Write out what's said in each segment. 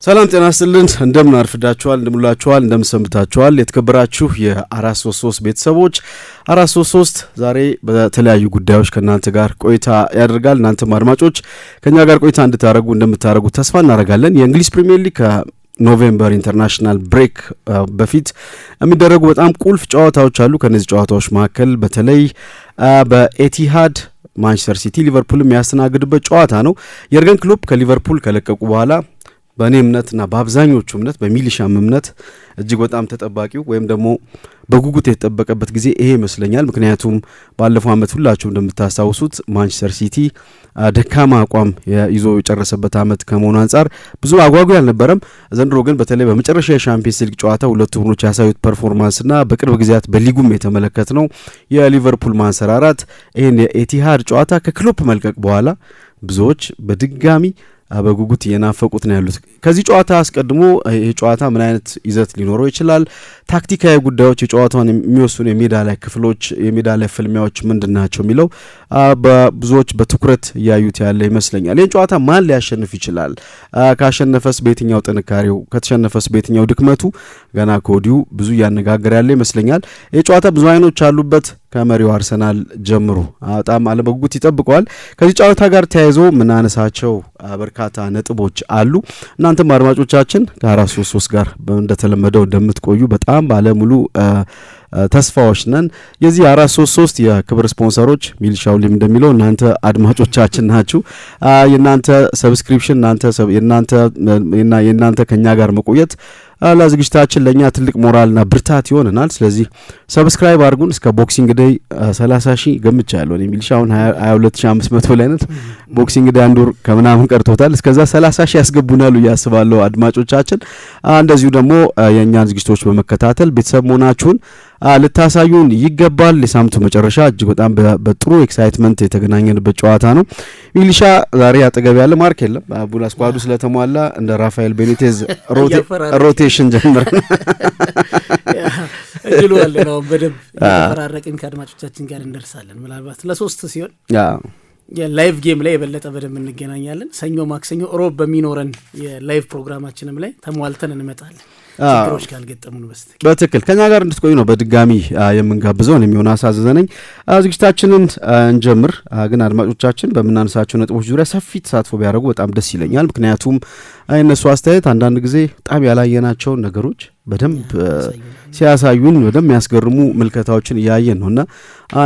ሰላም ጤና ይስጥልን እንደምን አርፍዳችኋል እንደምላችኋል እንደምሰምታችኋል የተከበራችሁ የ433 ቤተሰቦች 433 ዛሬ በተለያዩ ጉዳዮች ከናንተ ጋር ቆይታ ያደርጋል እናንተም አድማጮች ከኛ ጋር ቆይታ እንደምታረጉ ተስፋ እናደርጋለን የእንግሊዝ ፕሪሚየር ሊግ ኖቬምበር ኢንተርናሽናል ብሬክ በፊት የሚደረጉ በጣም ቁልፍ ጨዋታዎች አሉ ከነዚህ ጨዋታዎች መካከል በተለይ በኤቲሃድ ማንቸስተር ሲቲ ሊቨርፑል የሚያስተናግድበት ጨዋታ ነው የርገን ክሎፕ ከሊቨርፑል ከለቀቁ በኋላ በእኔ እምነትና በአብዛኞቹ እምነት በሚሊሻም እምነት እጅግ በጣም ተጠባቂው ወይም ደግሞ በጉጉት የተጠበቀበት ጊዜ ይሄ ይመስለኛል ምክንያቱም ባለፈው አመት ሁላችሁ እንደምታስታውሱት ማንቸስተር ሲቲ ደካማ አቋም ይዞ የጨረሰበት አመት ከመሆኑ አንፃር ብዙ አጓጉ ያልነበረም ዘንድሮ ግን በተለይ በመጨረሻ የሻምፒየንስ ሊግ ጨዋታ ሁለቱ ቡድኖች ያሳዩት ፐርፎርማንስና በቅርብ ጊዜያት በሊጉም የተመለከትነው የሊቨርፑል ማንሰራራት ይሄን የኤቲሃድ ጨዋታ ከክሎፕ መልቀቅ በኋላ ብዙዎች በድጋሚ በጉጉት የናፈቁት ነው ያሉት ከዚህ ጨዋታ አስቀድሞ ይሄ ጨዋታ ምን አይነት ይዘት ሊኖረው ይችላል ታክቲካዊ ጉዳዮች የጨዋታውን የሚወስኑ የሜዳ ላይ ክፍሎች የሜዳ ላይ ፍልሚያዎች ምንድናቸው የሚለው በብዙዎች በትኩረት ያዩት ያለ ይመስለኛል ይሄን ጨዋታ ማን ሊያሸንፍ ይችላል ካሸነፈስ በየትኛው ጥንካሬው ከተሸነፈስ በየትኛው ድክመቱ ገና ኮዲው ብዙ ያነጋገር ያለ ይመስለኛል ይሄ ጨዋታ ብዙ አይኖች አሉበት ከመሪው አርሰናል ጀምሮ በጣም አለበጉት ይጠብቀዋል ከዚህ ጨዋታ ጋር ተያይዞ ምን አነሳቸው በርካታ ነጥቦች አሉ እናንተም አድማጮቻችን ከ433 ጋር እንደተለመደው እንደምትቆዩ በጣም ባለሙሉ ተስፋዎች ነን የዚህ 433 የክብር ስፖንሰሮች ሚልሻውሊም እንደሚለው እናንተ አድማጮቻችን ናችሁ የናንተ ሰብስክሪፕሽን የናንተ ከኛ ጋር መቆየት ለዝግጅታችን ለኛ ትልቅ ሞራልና ብርታት ይሆነናል ስለዚህ ሰብስክራይብ አድርጉን እስከ ቦክሲንግ ዴይ 30,000 ገምቻለሁ ሚልሻውን 22500 ላይ ነን ቦክሲንግ ዴይ አንድ ወር ከምናምን ቀርቶታል እስከዛ 30,000 ያስገቡናሉ ያስባለው አድማጮቻችን እንደዚሁ ደግሞ የኛን ዝግጅቶች በመከታተል ቤተሰብ መሆናችሁን ልታሳዩን ይገባል ለሳምንቱ መጨረሻ እጅግ በጣም በጥሩ ኤክሳይትመንት የተገናኘንበት ጨዋታ ነው ሚልሻ ዛሬ አጠገብ ያለ ማርክ የለም ቡላ ስኳዱ ስለተሟላ እንደ ራፋኤል ቤኒቴዝ ሮቴሽን ጀምረን እድሉ አለ ነው በደብ የተፈራረቅን ከአድማጮቻችን ጋር እንደርሳለን ምናልባት ለሶስት ሲሆን የላይቭ ጌም ላይ የበለጠ በደብ እንገናኛለን ሰኞ ማክሰኞ ሮብ በሚኖረን የላይቭ ፕሮግራማችንም ላይ ተሟልተን እንመጣለን ችግሮች ካልገጠሙን በስተቀር በትክክል ከኛ ጋር እንድትቆዩ ነው በድጋሚ የምንጋብዘው የሚሆን አሳዘነኝ ዝግጅታችንን እንጀምር ግን አድማጮቻችን በመናነሳቸው ነጥቦች ዙሪያ ሰፊ ተሳትፎ ቢያደርጉ በጣም ደስ ይለኛል ምክንያቱም እነሱ አስተያየት አንዳንድ ጊዜ በጣም ያላየናቸው ነገሮች በደንብ ሲያሳዩን በደንብ ያስገርሙ ምልከታዎችን ያያየን ነውና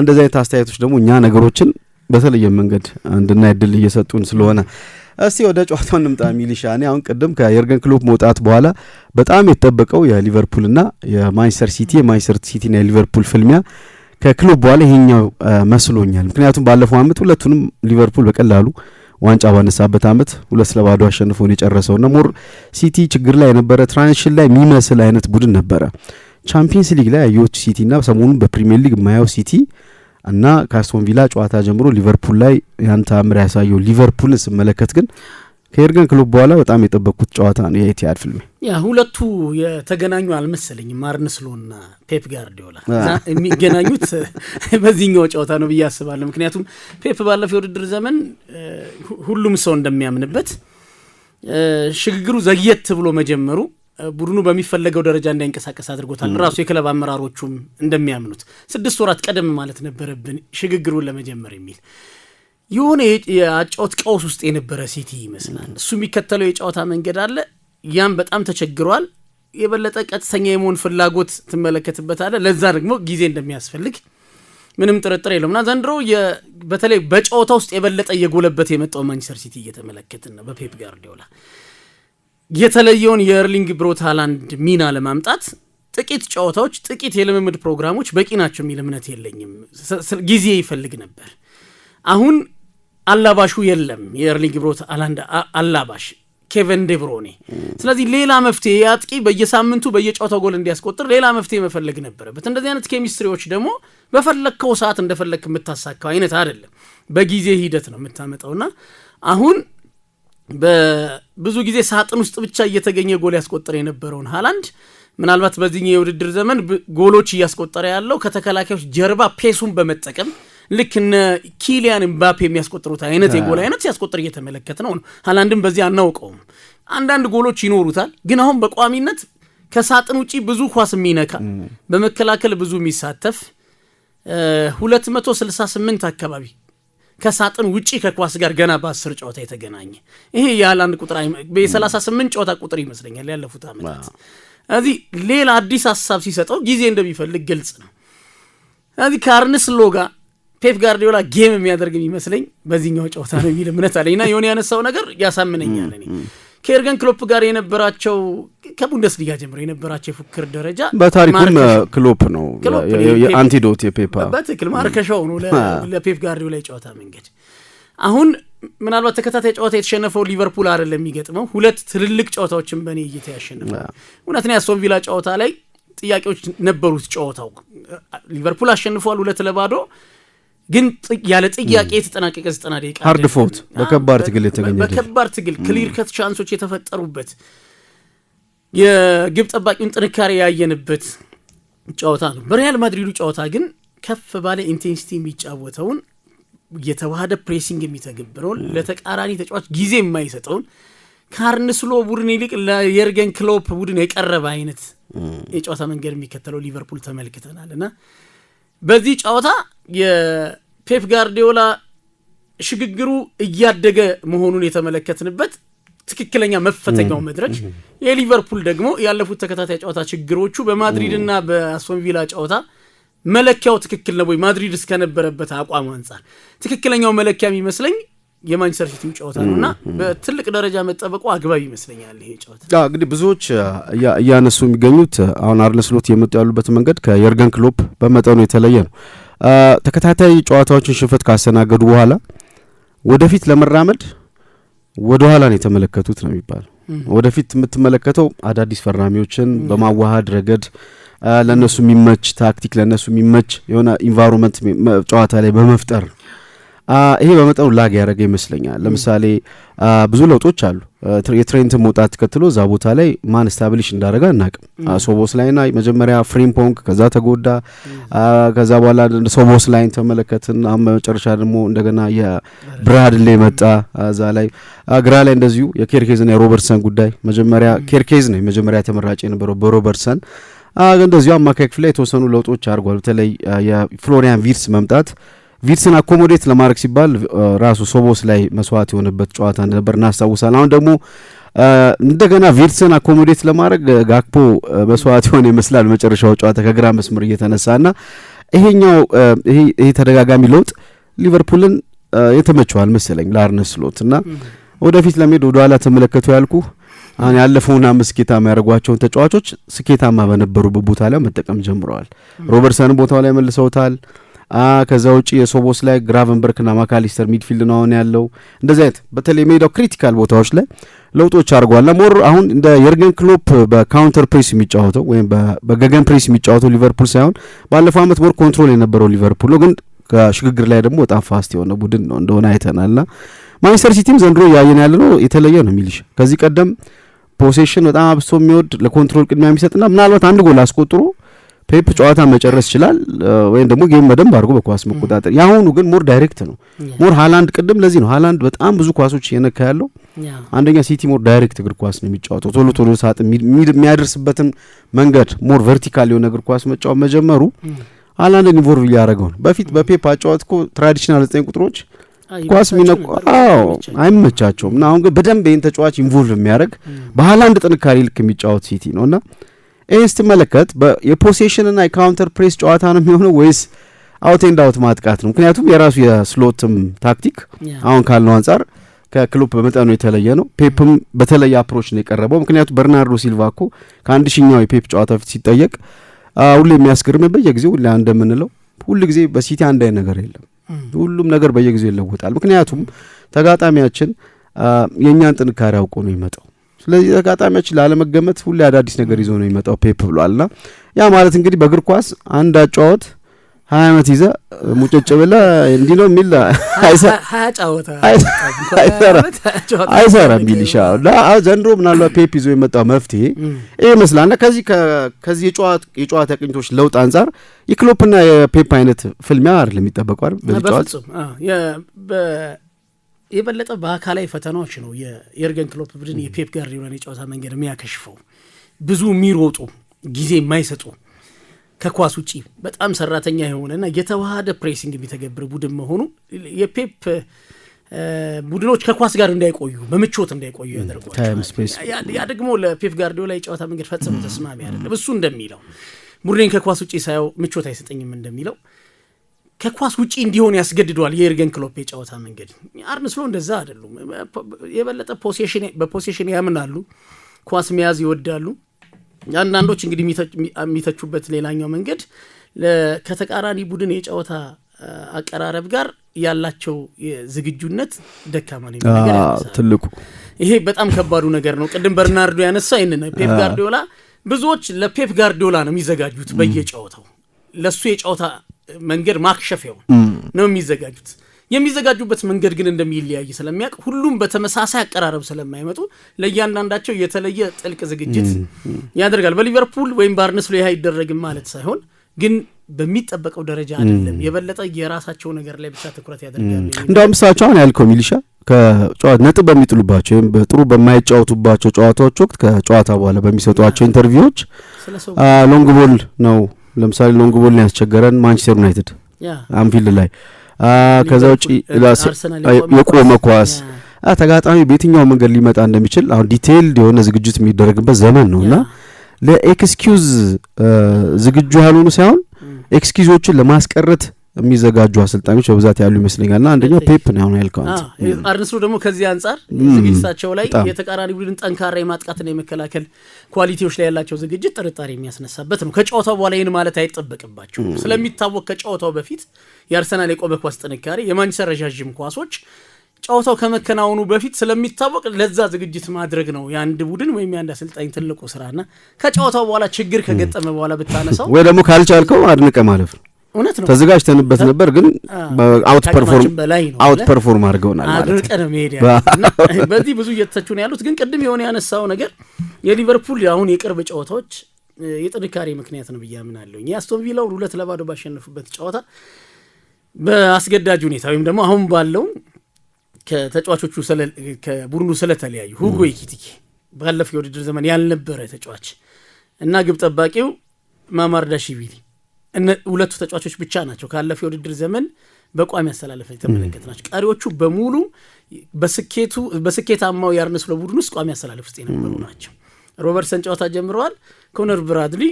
እንደዚህ አይነት አስተያየቶች ደግሞ እኛ ነገሮችን በተለየ መንገድ እንድናይድል እየሰጡን ስለሆነ እስቲ ወደ ጨዋታው እንምጣ ሚሊሻ እኔ አሁን ቀደም ከየርገን ክሎፕ መውጣት በኋላ በጣም የተጠበቀው የሊቨርፑልና የማንቸስተር ሲቲና የሊቨርፑል ፍልሚያ ከክሎፕ በኋላ ይሄኛው መስሎኛል ምክንያቱም ባለፈው አመት ሁለቱንም ሊቨርፑል በቀላሉ ዋንጫ ባነሳበት አመት 2-0 አሸንፎ ነው የጨረሰውና ሞር ሲቲ ችግር ላይ የነበረ ትራንዚሽን ላይ የሚመስል አይነት ቡድን ነበረ ቻምፒየንስ ሊግ ላይ ያዩት ሲቲና ሰሞኑን በፕሪሚየር ሊግ ማያው ሲቲ እና ካስቶን ቪላ ጨዋታ ጀምሮ ሊቨርፑል ላይ ያንተ አምር ያሳየው ሊቨርፑልን ስመለከት ግን ከየርገን ክሎፕ በኋላ በጣም የጠበቅኩት ጨዋታ ነው የኤቲሃድ ፍልሚያ ያ ሁለቱ የተገናኙ አልመሰለኝም አርነ ስሎትና ፔፕ ጋርዲዮላ የሚገናኙት በዚህኛው ጨዋታ ነው ብዬ አስባለሁ ምክንያቱም ፔፕ ባለፈው ውድድር ዘመን ሁሉም ሰው እንደሚያምንበት ሽግግሩ ዘግየት ብሎ መጀመሩ ቡድኑ በሚፈለገው ደረጃ እንዳይንቀሳቀስ አድርጎታል ራሱ የክለብ አመራሮቹም እንደሚያምኑት 6 ወራት ቀደም ማለት ነበረብን ሽግግሩን ለመጀመር የሚል የሆነ የጨዋታ ቀውስ ውስጥ የነበረ ሲቲ ይመስላል እሱ የሚከተለው የጨዋታ መንገድ አለ ያም በጣም ተቸግሯል የበለጠ ቀጥተኛ የመሆን ፍላጎት ትመለከትበታለህ ለዛ ደግሞ ጊዜ እንደሚያስፈልግ ምንም ጥርጥር የለውምና ዘንድሮ በተለይ በጨዋታ ውስጥ የበለጠ የጎለበት የመጣው ማንቸስተር ሲቲ እየተመለከትን ነው በፔፕ ጋርዲዮላ የተለየውን የኤርሊንግ ብሮት ሃላንድ ሚና ለማምጣት ጥቂት ጨዋታዎች ጥቂት የልምምድ ፕሮግራሞች በቂ ናቸው የሚል እምነት የለኝም ጊዜ ይፈልግ ነበር አሁን አላባሹ የለም የኤርሊንግ ብሮት ሃላንድ አላባሽ ኬቨን ዴብሮኔ ስለዚህ ሌላ መፍትሄ ያጥቂ በየሳምንቱ በየጨዋታው ጎል እንዲያስቆጥር ሌላ መፍትሄ መፈለግ ነበረበት እንደዚህ አይነት ኬሚስትሪዎች ደግሞ በፈለከው ሰዓት እንደፈለክ የምታሳካው አይነት አይደለም በጊዜ ሂደት ነው የምታመጣውና አሁን በብዙ ጊዜ ሳጥን ውስጥ ብቻ እየተገኘ ጎል ያስቆጠረ የነበረውን ሃላንድ ምናልባት በዚህኛው የውድድር ዘመን ጎሎች ያስቆጠረ ያለው ከተከላካዮች ጀርባ ፔሱን በመጠቀም ልክ እነ ኪሊያን ምባፔ የሚያስቆጥሩት አይነት የጎል አይነት ሲያስቆጥር እየተመለከተ ነው። ሃላንድም በዚህ አናውቀውም። አንዳንድ ጎሎች ይኖሩታል፣ ግን አሁን በቋሚነት ከሳጥን ውጪ ብዙ ኳስ የሚነካ በመከላከል ብዙ የሚሳተፍ 268 አካባቢ ከሳጥን ውጪ ከኳስ ጋር ገና በ10 ጨዋታ የተገናኘ ይሄ የሃላንድ ቁጥር በ38 ጨዋታ ቁጥር ይመስለኛል ያለፉት አመታት። እዚህ ሌላ አዲስ ሐሳብ ሲሰጠው ጊዜ እንደሚፈልግ ግልጽ ነው። እዚህ ከአርነ ስሎት ጋር ፔፕ ጋርዲዮላ ጌም የሚያደርግ የሚመስለኝ በዚህኛው ጨዋታ ነው የሚል እምነት አለኝና የሆነ ያነሳው ነገር ያሳምነኛል። እኔ ከኤርገን ክሎፕ ጋር የነበራቸው ከቡንደስሊጋ ጀምሮ የነበራቸው የፉክክር ደረጃ በታሪኩም ክሎፕ ነው የአንቲዶት የፔፕ በትክክል ማርከሻው ነው ለፔፕ ጋርዲዮላ የጨዋታ መንገድ። አሁን ምናልባት ተከታታይ ጨዋታ የተሸነፈው ሊቨርፑል አይደለም የሚገጥመው፣ ሁለት ትልልቅ ጨዋታዎችን በእኔ እይታ ያሸነፈው እውነት ነው። የአስቶን ቪላ ጨዋታ ላይ ጥያቄዎች ነበሩት። ጨዋታው ሊቨርፑል አሸንፏል 2-0፣ ግን ያለ ጥያቄ የተጠናቀቀ 90 ደቂቃ ሃርድ ፎት በከባድ ትግል የተገኘ በከባድ ትግል ክሊር ከት ቻንሶች የተፈጠሩበት የግብ ጠባቂውን ጥንካሬ ያየንበት ጨዋታ ነው። በሪያል ማድሪዱ ጨዋታ ግን ከፍ ባለ ኢንቴንሲቲ የሚጫወተውን የተዋሃደ ፕሬሲንግ የሚተገብረውን ለተቃራኒ ተጫዋች ጊዜ የማይሰጠውን ከአርነ ስሎት ቡድን ይልቅ ለየርገን ክሎፕ ቡድን የቀረበ አይነት የጨዋታ መንገድ የሚከተለው ሊቨርፑል ተመልክተናልና በዚህ ጨዋታ የፔፕ ጋርዲዮላ ሽግግሩ እያደገ መሆኑን የተመለከትንበት ትክክለኛ መፈተኛው መድረክ፣ የሊቨርፑል ደግሞ ያለፉት ተከታታይ ጨዋታ ችግሮቹ በማድሪድና በአስቶን ቪላ ጨዋታ መለኪያው ትክክል ነው ወይ ማድሪድ እስከነበረበት አቋም አንፃር ትክክለኛው መለኪያ የሚመስለኝ የማንቸስተር ሲቲው ጨዋታ ነውና በትልቅ ደረጃ መጠበቁ አግባብ ይመስለኛል። ይሄ ጨዋታ እንግዲህ ብዙዎች እያነሱ የሚገኙት አሁን አርነ ስሎት የመጡ ያሉበት መንገድ ከየርገን ክሎፕ በመጠኑ የተለየ ነው። ተከታታይ ጨዋታዎችን ሽንፈት ካስተናገዱ በኋላ ወደፊት ለመራመድ ወደ ኋላ ነው የተመለከቱት ነው የሚባለው። ወደፊት የምትመለከተው አዳዲስ ፈራሚዎችን በማዋሃድ ረገድ ለነሱ የሚመች ታክቲክ ለነሱ የሚመች የሆነ ኢንቫይሮንመንት ጨዋታ ላይ በመፍጠር ይሄ በመጠኑ ላግ ያደረገ ይመስለኛል። ለምሳሌ ብዙ ለውጦች አሉ። የትሬንት መውጣት ተከትሎ እዛ ቦታ ላይ ማን ስታብሊሽ እንዳደረገ አናውቅም። ሶቦስ ላይና መጀመሪያ ፍሪምፖንግ ከዛ ተጎዳ። ከዛ በኋላ ሶቦስ ላይን ተመለከትን። መጨረሻ ደግሞ እንደገና የብራድሌ መጣ። እዛ ላይ ግራ ላይ እንደዚሁ የኬርኬዝና የሮበርትሰን ጉዳይ መጀመሪያ ኬርኬዝ ነው የመጀመሪያ ተመራጭ የነበረው በሮበርትሰን እንደዚሁ አማካይ ክፍል ላይ የተወሰኑ ለውጦች አድርጓል። በተለይ የፍሎሪያን ቪርትስ መምጣት ቪርትስን አኮሞዴት ለማድረግ ሲባል ራሱ ሶቦስ ላይ መስዋዕት የሆነበት ጨዋታ እንደነበር እናስታውሳለን። አሁን ደግሞ እንደገና ቪርትስን አኮሞዴት ለማድረግ ጋክፖ መስዋዕት የሆነ ይመስላል መጨረሻው ጨዋታ ከግራ መስመር እየተነሳና ይሄ ተደጋጋሚ ለውጥ ሊቨርፑልን የተመቸዋል መሰለኝ ለአርነ ስሎት እና ወደፊት ለመሄድ ወደ ኋላ ተመለከቱ ያልኩ አሁን ያለፈውን ስኬታማ ያደርጓቸውን ተጫዋቾች ስኬታማ በነበሩበት ቦታ ላይ መጠቀም ጀምረዋል። ሮበርትሰን ቦታው ላይ መልሰውታል። ከዛ ውጪ የሶቦስ ላይ ግራቨንበርክና ማካሊስተር ሚድፊልድ ነው አሁን ያለው። እንደዚህ አይነት በተለይ ሜዳው ክሪቲካል ቦታዎች ላይ ለውጦች አድርጓል። ሞር አሁን እንደ የርገን ክሎፕ በካውንተር ፕሬስ የሚጫወተው ወይም በገገን ፕሬስ የሚጫወተው ሊቨርፑል ሳይሆን ባለፈው አመት ሞር ኮንትሮል የነበረው ሊቨርፑል ነው። ግን ከሽግግር ላይ ደግሞ በጣም ፋስት የሆነ ቡድን ነው እንደሆነ አይተናልና ማንቸስተር ሲቲም ዘንድሮ ያየን ያለ ነው የተለየ ነው የሚልሽ ከዚህ ቀደም ፖሴሽን በጣም አብስቶ የሚወድ ለኮንትሮል ቅድሚያ የሚሰጥና ምናልባት አንድ ጎል አስቆጥሮ ፔፕ ጨዋታ መጨረስ ይችላል ወይም ደግሞ ጌም በደንብ አድርጎ በኳስ መቆጣጠር። ያሁኑ ግን ሞር ዳይሬክት ነው ሞር ሃላንድ ቅድም ለዚህ ነው ሃላንድ በጣም ብዙ ኳሶች የነካ ያለው አንደኛ ሲቲ ሞር ዳይሬክት እግር ኳስ ነው የሚጫወተው ቶሎ ቶሎ ሳጥን የሚያደርስበትን መንገድ ሞር ቨርቲካል የሆነ እግር ኳስ መጫወት መጀመሩ ሃላንድን ኢንቮልቭ ያደረገው ነው። በፊት በፔፕ አጫዋት እኮ ትራዲሽናል 9 ቁጥሮች ኳስ ሚነቁ አይመቻቸውም እና አሁን ግን በደንብ ይሄን ተጫዋች ኢንቮልቭ የሚያደርግ በሃላንድ ጥንካሬ ልክ የሚጫወት ሲቲ ነውና ይሄን ስትመለከት የፖሴሽን እና የካውንተር ፕሬስ ጨዋታ ነው የሚሆነው ወይስ አውት ኤንድ አውት ማጥቃት ነው? ምክንያቱም የራሱ የስሎትም ታክቲክ አሁን ካልነው አንጻር ከክሎፕ በመጠኑ የተለየ ነው። ፔፕም በተለየ አፕሮች ነው የቀረበው። ምክንያቱም በርናርዶ ሲልቫ እኮ ከአንድ ሺኛው የፔፕ ጨዋታ ፊት ሲጠየቅ ሁሌ የሚያስገርም በየጊዜው ሁሌ እንደምንለው ሁሉ ጊዜ በሲቲ አንድ አይነት ነገር የለም። ሁሉም ነገር በየጊዜው ይለወጣል። ምክንያቱም ተጋጣሚያችን የኛን ጥንካሬ አውቆ ነው የሚመጣው። ስለዚህ ተጋጣሚያችን ላለመገመት ሁሌ አዳዲስ ነገር ይዞ ነው የሚመጣው ፔፕ ብሏልና ያ ማለት እንግዲህ በእግር ኳስ አንድ አጫዋት 20 ዓመት ይዘ ሙጨጭ ብለ እንዲህ ነው የሚል አይሰራም ሚልሻው ዘንድሮ ምናልባት ፔፕ ይዞ የመጣው መፍትሄ ይሄ ይመስላልና ከዚህ የጨዋታ ቅኝቶች ለውጥ አንፃር የክሎፕና የፔፕ አይነት ፍልሚያ አይደለም የሚጠበቀው አይደል? በዚህ ጨዋታ የበለጠ በአካላዊ ፈተናዎች ነው የኤርገን ክሎፕ ቡድን የፔፕ ጋርዲዮላን የጨዋታ መንገድ የሚያከሽፈው። ብዙ የሚሮጡ ጊዜ የማይሰጡ ከኳስ ውጪ በጣም ሰራተኛ የሆነና የተዋሃደ ፕሬሲንግ የሚተገብር ቡድን መሆኑ የፔፕ ቡድኖች ከኳስ ጋር እንዳይቆዩ በምቾት እንዳይቆዩ ያደርጋል። ያ ደግሞ ለፔፕ ጋርዲዮላ የጨዋታ መንገድ ፈጽሞ ተስማሚ አይደለም። እሱ እንደሚለው ቡድኔን ከኳስ ውጪ ሳይው ምቾት አይሰጠኝም እንደሚለው ከኳስ ውጪ እንዲሆን ያስገድዷል የኤርገን ክሎፕ የጨዋታ መንገድ። አርነ ስሎት እንደዛ አይደሉም። የበለጠ በፖሴሽን ያምናሉ፣ ኳስ መያዝ ይወዳሉ። አንዳንዶች እንግዲህ የሚተቹበት ሌላኛው መንገድ ከተቃራኒ ቡድን የጨዋታ አቀራረብ ጋር ያላቸው ዝግጁነት ደካማ ነው ነገር ትልቁ ይሄ በጣም ከባዱ ነገር ነው። ቅድም በርናርዶ ያነሳው ይሄን ፔፕ ጋርዲዮላ ብዙዎች ለፔፕ ጋርዲዮላ ነው የሚዘጋጁት በየጨዋታው ለሱ የጨዋታ መንገድ ማክሸፊያው ነው የሚዘጋጁበት መንገድ ግን እንደሚለያይ ስለሚያውቅ ሁሉም በተመሳሳይ አቀራረብ ስለማይመጡ ለእያንዳንዳቸው የተለየ ጥልቅ ዝግጅት ያደርጋል። በሊቨርፑል ወይም በአርነ ስሎት ይሄ አይደረግም ማለት ሳይሆን ግን በሚጠበቀው ደረጃ አይደለም። የበለጠ የራሳቸው ነገር ላይ ብቻ ትኩረት ያደርጋሉ። እንደውም እሳቸው አሁን ያልከው ሚሊሻ ከጨዋታ ነጥብ በሚጥሉባቸው ወይም በጥሩ በማይጫወቱባቸው ጨዋታዎች ወቅት ከጨዋታ በኋላ በሚሰጧቸው ኢንተርቪዎች ሎንግ ቦል ነው ለምሳሌ ሎንግ ቦል ነው ያስቸገረን ማንቸስተር ዩናይትድ አንፊልድ ላይ ከዛ ውጪ የቆመ ኳስ ተጋጣሚ በየትኛው መንገድ ሊመጣ እንደሚችል አሁን ዲቴይል የሆነ ዝግጅት የሚደረግበት ዘመን ነውና ለኤክስኪውዝ ዝግጁ ያልሆኑ ሳይሆን ኤክስኪውዞችን ለማስቀረት የሚዘጋጁ አሰልጣኞች በብዛት ያሉ ይመስለኛልና አንደኛው ፔፕ ነው ያልከው አንተ። አርነ ስሎት ደግሞ ከዚህ አንፃር ዝግጅታቸው ላይ የተቃራኒ ቡድን ጠንካራ የማጥቃትና የመከላከል ኳሊቲዎች ላይ ያላቸው ዝግጅት ጥርጣሬ የሚያስነሳበት ነው። ከጨዋታው በኋላ ይሄን ማለት አይጠበቅባቸው ስለሚታወቅ ከጨዋታው በፊት የአርሰናል የቆመ ኳስ ጥንካሬ የማንቸስተር ረዣዥም ኳሶች ጨዋታው ከመከናወኑ በፊት ስለሚታወቅ ለዛ ዝግጅት ማድረግ ነው የአንድ ቡድን ወይም የአንድ አሰልጣኝ ትልቁ ስራና ከጨዋታው በኋላ ችግር ከገጠመ በኋላ ብታነሳው ወይ ደግሞ ካልቻልከው አድንቀ ማለፍ ነው። እውነት ነው ተዘጋጅተንበት ነበር ግን አውት ፐርፎርም አድርገውናል ማለት ነው። አድርቀን መሄድ ያለና በዚህ ብዙ እየተተቹ ነው ያሉት። ግን ቅድም የሆነ ያነሳው ነገር የሊቨርፑል አሁን የቅርብ ጨዋታዎች የጥንካሬ ምክንያት ነው ብያምናለሁ። የአስቶን ቪላው 2-2 ባሸነፉበት ጨዋታ በአስገዳጅ ሁኔታ ወይም ደግሞ አሁን ባለው ከተጫዋቾቹ ከቡድኑ ስለተለያዩ ሁጎ ኤኪቲኬ ባለፈው የውድድር ዘመን ያልነበረ ተጫዋች እና ግብ ጠባቂው ማማርዳሽቪሊ ሁለቱ ተጫዋቾች ብቻ ናቸው ካለፈው የውድድር ዘመን በቋሚ አስተላለፍ የተመለከትናቸው። ቀሪዎቹ በሙሉ በስኬታማው የአርነ ስሎት ቡድን ውስጥ ቋሚ አስተላለፍ ውስጥ የነበሩ ናቸው። ሮበርትሰን ጨዋታ ጀምረዋል። ኮነር ብራድሊ፣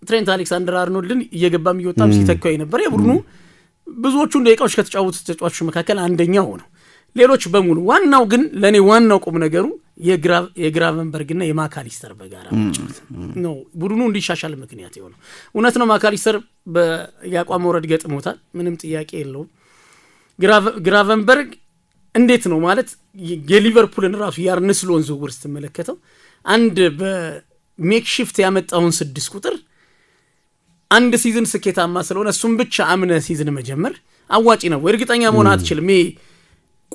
ትሬንት አሌክሳንደር-አርኖልድን እየገባም እየወጣም ሲተካው የነበረ የቡድኑ ብዙዎቹን ደቂቃዎች ከተጫወቱት ተጫዋቾች መካከል አንደኛው ነው። ሌሎች በሙሉ ዋናው ግን ለኔ ዋናው ቁም ነገሩ የግራቨንበርግና የማካሊስተር በጋራ መጫወት ነው ቡድኑ እንዲሻሻል ምክንያት የሆነው። እውነት ነው ማካሊስተር በያቋም ወረድ ገጥሞታል፣ ምንም ጥያቄ የለውም። ግራቨንበርግ እንዴት ነው ማለት የሊቨርፑልን ራሱ የአርነ ስሎትን ዝውውር ስትመለከተው አንድ በሜክሺፍት ያመጣውን 6 ቁጥር አንድ ሲዝን ስኬታማ ስለሆነ እሱም ብቻ አምነ ሲዝን መጀመር አዋጪ ነው። እርግጠኛ መሆን አትችልም።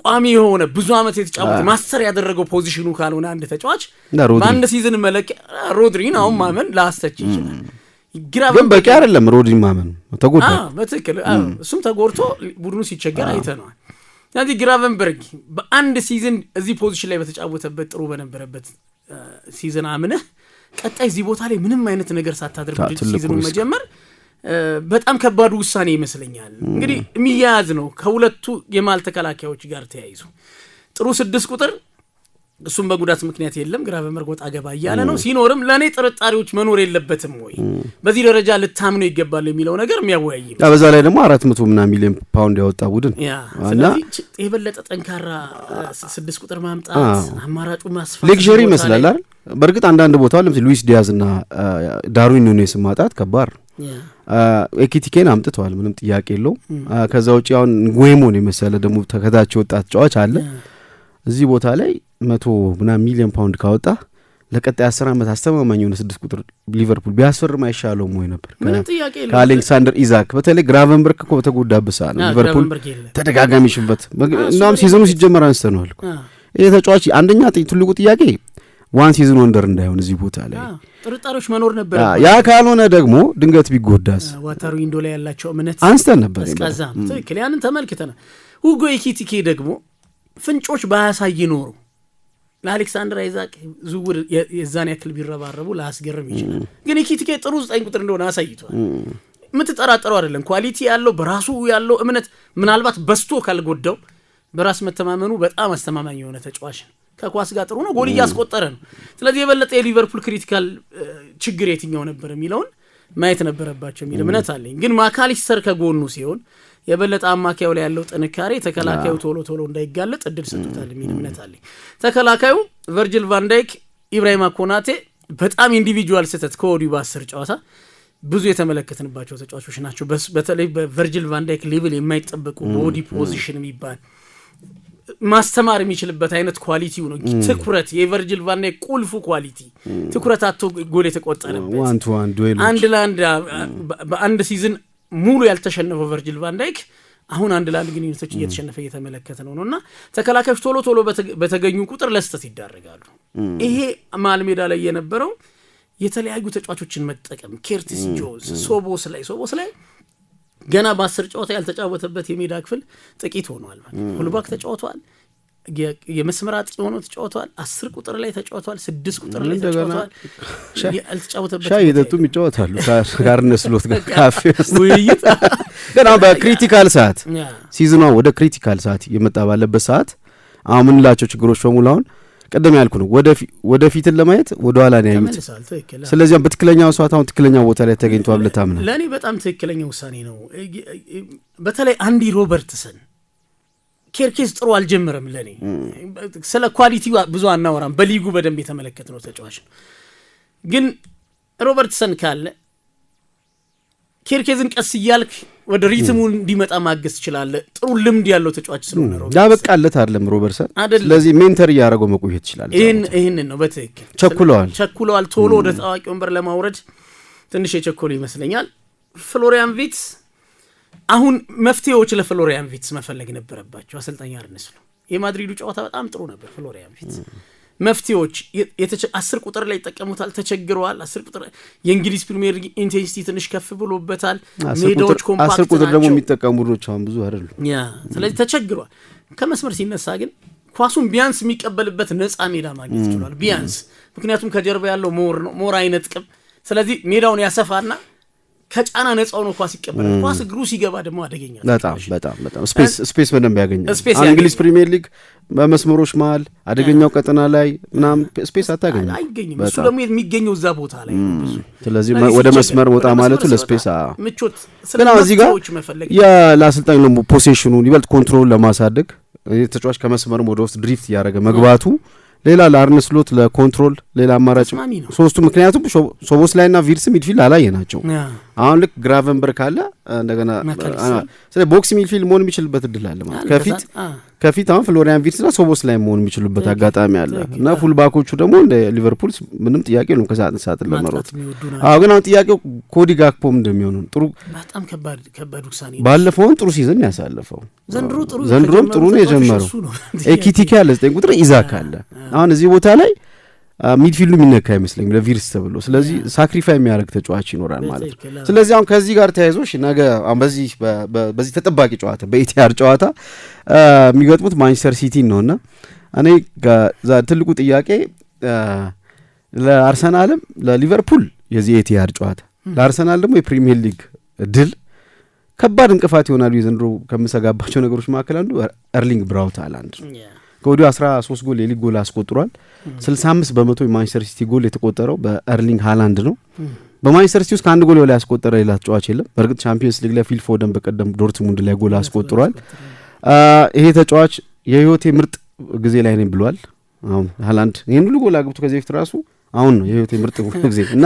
ቋሚ የሆነ ብዙ አመት የተጫወተ ማስተር ያደረገው ፖዚሽኑ ካልሆነ አንድ ተጫዋች በአንድ ሲዝን መለኪያ ሮድሪን አሁን ማመን ላስተች ይችላል። ግን በቂ አይደለም ሮድሪን ማመን ተጎድቶ በትክክል እሱም ተጎድቶ ቡድኑ ሲቸገር አይተነዋል። ስለዚህ ግራቨንበርግ በአንድ ሲዝን እዚህ ፖዚሽን ላይ በተጫወተበት ጥሩ በነበረበት ሲዝን አምነህ ቀጣይ እዚህ ቦታ ላይ ምንም አይነት ነገር ሳታደርግ ሲዝኑ መጀመር በጣም ከባድ ውሳኔ ይመስለኛል። እንግዲህ የሚያያዝ ነው ከሁለቱ የማል ተከላካዮች ጋር ተያይዞ ጥሩ 6 ቁጥር እሱም በጉዳት ምክንያት የለም። ግራቨንበርግ ወጣ ገባ እያለ ነው ሲኖርም ለኔ ጥርጣሬዎች መኖር የለበትም ወይ በዚህ ደረጃ ልታምነው ይገባል የሚለው ነገር የሚያወያይ ነው። በዛ ላይ ደግሞ 400 ሚሊዮን ፓውንድ ያወጣ ቡድን ስለዚህ የበለጠ ጠንካራ 6 ቁጥር ማምጣት አማራጩ ማስፋት ሌክዠሪ ይመስላል አይደል? በርግጥ አንዳንድ ቦታ ለምሳሌ ሉዊስ ዲያዝ እና ዳርዊን ኑኔስ ማጣት ከባድ ኤኪቲኬን አምጥተዋል፣ ምንም ጥያቄ የለው። ከዛ ውጪ አሁን ጉዌሞን የመሰለ ደግሞ ተከታች ወጣት ተጫዋች አለ። እዚህ ቦታ ላይ 100 ሚሊዮን ፓውንድ ካወጣ ለቀጣይ 10 ዓመት አስተማማኝ የሆነ 6 ቁጥር ሊቨርፑል ቢያስፈርም አይሻለውም ወይ ነበር? ምንም ጥያቄ የለም። ከአሌክሳንደር ኢዛክ በተለይ ግራቨንበርክ እኮ በተጎዳበት ሰዓት ነው ሊቨርፑል ተደጋጋሚ ሽበት እናም ሲዝኑ ሲጀመር አንስተነዋል እኮ ይሄ ተጫዋች አንደኛ ትልቁ ጥያቄ ዋን ሲዝን ወንደር እንዳይሆን እዚህ ቦታ ላይ ጥርጣሬዎች መኖር ነበር። ያ ካልሆነ ደግሞ ድንገት ቢጎዳስ ዋታሩ ኢንዶ ላይ ያላቸው እምነት አንስተን ነበር። ትክክል ያንን ተመልክተናል። ሁጎ ኤኪቲኬ ደግሞ ፍንጮች ባያሳይ ኖሩ ለአሌክሳንደር አይዛክ ዝውውር የዛን ያክል ቢረባረቡ ላስገርም ይችላል። ግን ኤኪቲኬ ጥሩ 9 ቁጥር እንደሆነ አሳይቷል። የምትጠራጠረው አይደለም። ኳሊቲ ያለው በራሱ ያለው እምነት ምናልባት በስቶ ካልጎዳው በራስ መተማመኑ በጣም አስተማማኝ የሆነ ተጫዋች ነው። ከኳስ ጋር ጥሩ ነው፣ ጎል እያስቆጠረ ነው። ስለዚህ የበለጠ የሊቨርፑል ክሪቲካል ችግር የትኛው ነበር የሚለውን ማየት ነበረባቸው የሚል እምነት አለኝ። ግን ማካሊስተር ከጎኑ ሲሆን የበለጠ አማካዩ ላይ ያለው ጥንካሬ ተከላካዩ ቶሎ እንዳይጋለጥ እድል ሰጥቶታል የሚል እምነት አለኝ። ተከላካዩ ቨርጂል ቫን ዳይክ፣ ኢብራሂማ ኮናቴ በጣም ኢንዲቪጁዋል ስህተት ከወዲሁ በ10 ጨዋታ ብዙ የተመለከትንባቸው ተጫዋቾች ናቸው። በተለይ በቨርጂል ቫን ዳይክ ሌቭል የማይጠበቁ ቦዲ ፖዚሽን የሚባል ማስተማር የሚችልበት አይነት ኳሊቲው ነው። ትኩረት የቨርጂል ቫን ዳይክ ቁልፉ ኳሊቲ ትኩረት አጥቶ ጎል የተቆጠረበት አንድ ለአንድ በአንድ ሲዝን ሙሉ ያልተሸነፈው ቨርጂል ቫን ዳይክ አሁን አንድ ለአንድ ግንኙነቶች እየተሸነፈ እየተመለከተ ነውና ተከላካዮች ቶሎ በተገኙ ቁጥር ለስተት ይዳረጋሉ። ይሄ መሀል ሜዳ ላይ የነበረው የተለያዩ ተጫዋቾችን መጠቀም ኬርቲስ ጆንስ ሶቦስ ላይ ገና በ10 ጨዋታ ያልተጫወተበት የሜዳ ክፍል ጥቂት ሆኗል። ሁልባክ ተጫውቷል፣ የመስመር አጥቂ ሆኖ ተጫውቷል፣ 10 ቁጥር ላይ ተጫውቷል፣ 6 ቁጥር ላይ ተጫውቷል። ያልተጫወተበት ሻይ የጠጡም ይጫወታሉ ከአርነ ስሎት ጋር ካፌ ውይይት ገና በክሪቲካል ሰዓት ሲዝኗ ወደ ክሪቲካል ሰዓት የመጣ ባለበት ሰዓት አሁን ምንላቸው ችግሮች በሙሉ አሁን ቀደም ያልኩ ነው ወደፊትን ለማየት ወደ ኋላ ነው ያዩት። ስለዚህ በትክክለኛው ሰዓት አሁን ትክክለኛው ቦታ ላይ ተገኝቷል ብለህ ታምናለህ? ለኔ በጣም ትክክለኛ ውሳኔ ነው። በተለይ አንዲ ሮበርትሰን ኬርኬዝ ጥሩ አልጀመረም። ለኔ ስለ ኳሊቲ ብዙ አናወራም፣ በሊጉ በደንብ የተመለከትነው ተጫዋች ነው። ግን ሮበርትሰን ካለ ኬርኬዝን ቀስ እያልክ ወደ ሪትሙ እንዲመጣ ማገዝ ይችላል። ጥሩ ልምድ ያለው ተጫዋች ስለሆነ ነው። ያበቃለት አይደለም ሮበርትሰን። ስለዚህ ሜንተር ያደረገው መቆየት ይችላል። ይሄን ነው በትክክል ቸኩለዋል። ቶሎ ወደ ታዋቂ ወንበር ለማውረድ ትንሽ የቸኮሉ ይመስለኛል። ፍሎሪያን ቪትስ አሁን መፍትሄዎች ለፍሎሪያን ቪትስ መፈለግ ነበረባቸው። አሰልጣኝ አርነ ስሎት የማድሪዱ ጨዋታ በጣም ጥሩ ነበር። ፍሎሪያን ቪትስ መፍትሄዎች 10 ቁጥር ላይ ተጠቀሙታል፣ ተቸግረዋል። 10 ቁጥር የእንግሊዝ ፕሪሚየር ሊግ ኢንቴንሲቲ ትንሽ ከፍ ብሎበታል። ሜዳዎች ኮምፓክት 10 ቁጥር ደግሞ የሚጠቀሙ ቡድኖች አሁን ብዙ አይደሉም። ስለዚህ ተቸግረዋል። ከመስመር ሲነሳ ግን ኳሱን ቢያንስ የሚቀበልበት ነፃ ሜዳ ማግኘት ይችላል ቢያንስ። ምክንያቱም ከጀርባ ያለው ሞር አይነጥቅም። ስለዚህ ሜዳውን ያሰፋና ከጫና ነፃው ነው ኳስ ይቀበላል። ኳስ እግሩ ሲገባ ደግሞ አደገኛ በጣም ስፔስ በደንብ ያገኛል። እንግሊዝ ፕሪሚየር ሊግ በመስመሮች መሃል አደገኛው ቀጠና ላይ ምናምን ስፔስ አይገኝም። እሱ ደግሞ የሚገኘው እዛ ቦታ ላይ ብዙ። ስለዚህ ወደ መስመር ወጣ ማለቱ ለስፔስ ምቾት ስለዚህ እዚህ ጋር ለአሰልጣኙ ደግሞ ፖሴሽኑን ይበልጥ ኮንትሮል ለማሳደግ ተጫዋች ከመስመርም ወደ ውስጥ ድሪፍት እያደረገ መግባቱ ሌላ ለአርነ ስሎት ለኮንትሮል ሌላ አማራጭ ሶስቱ። ምክንያቱም ሶቦስላይና ቪርስ ሚድፊልድ አላየናቸው። አሁን ልክ ግራቨንበርክ አለ እንደገና ስለዚህ ቦክስ ሚድፊልድ መሆን የሚችልበት እድል አለ ማለት ከፊት አሁን ፍሎሪያን ቪርስና ሶቦስላይ መሆን የሚችሉበት አጋጣሚ አለ እና ፉል ባኮቹ ደግሞ እንደ ሊቨርፑል ምንም ጥያቄ ነው ከሰዓት ለመሮጥ። ግን አሁን ጥያቄው ኮዲ ጋክፖም እንደሚሆን ጥሩ በጣም ከባድ ውሳኔ። ባለፈውን ጥሩ ሲዝን ያሳለፈው ዘንድሮም ጥሩ ነው የጀመረው። ኤኪቲኬ አለ 9 ቁጥር ኢዛክ አለ። አሁን እዚህ ቦታ ላይ ሚድፊልዱ የሚነካ አይመስለኝም ለቪርስ ተብሎ። ስለዚህ ሳክሪፋይ የሚያደርግ ተጫዋች ይኖራል ማለት ነው። ስለዚህ አሁን ከዚህ ጋር ተያይዞሽ ነገ በዚህ ተጠባቂ ጨዋታ በኢቲአር ጨዋታ የሚገጥሙት ማንቸስተር ሲቲን ነውና እኔ ትልቁ ጥያቄ ለአርሰናልም ለሊቨርፑል የዚህ ኢቲአር ጨዋታ ለአርሰናል ደግሞ የፕሪሚየር ሊግ ድል ከባድ እንቅፋት ይሆናሉ። የዘንድሮ ከምሰጋባቸው ነገሮች መካከል አንዱ ኤርሊንግ ብራውት ሃላንድ ከወዲሁ 13 ጎል የሊግ ጎል አስቆጥሯል። 65% የማንቸስተር ሲቲ ጎል የተቆጠረው በኤርሊንግ ሃላንድ ነው። በማንቸስተር ሲቲ ውስጥ ከአንድ ጎል በላይ ያስቆጠረ ሌላ ተጫዋች የለም። በእርግጥ ቻምፒየንስ ሊግ ላይ ፊል ፎደን በቀደም ዶርትሙንድ ላይ ጎል አስቆጥሯል። ይሄ ተጫዋች የህይወቴ ምርጥ ጊዜ ላይ ነኝ ብሏል። አሁን ሃላንድ ይሄን ሁሉ ጎል አግብቶ ከዚህ በፊት ራሱ አሁን ነው የህይወቴ ምርጥ ጊዜ እና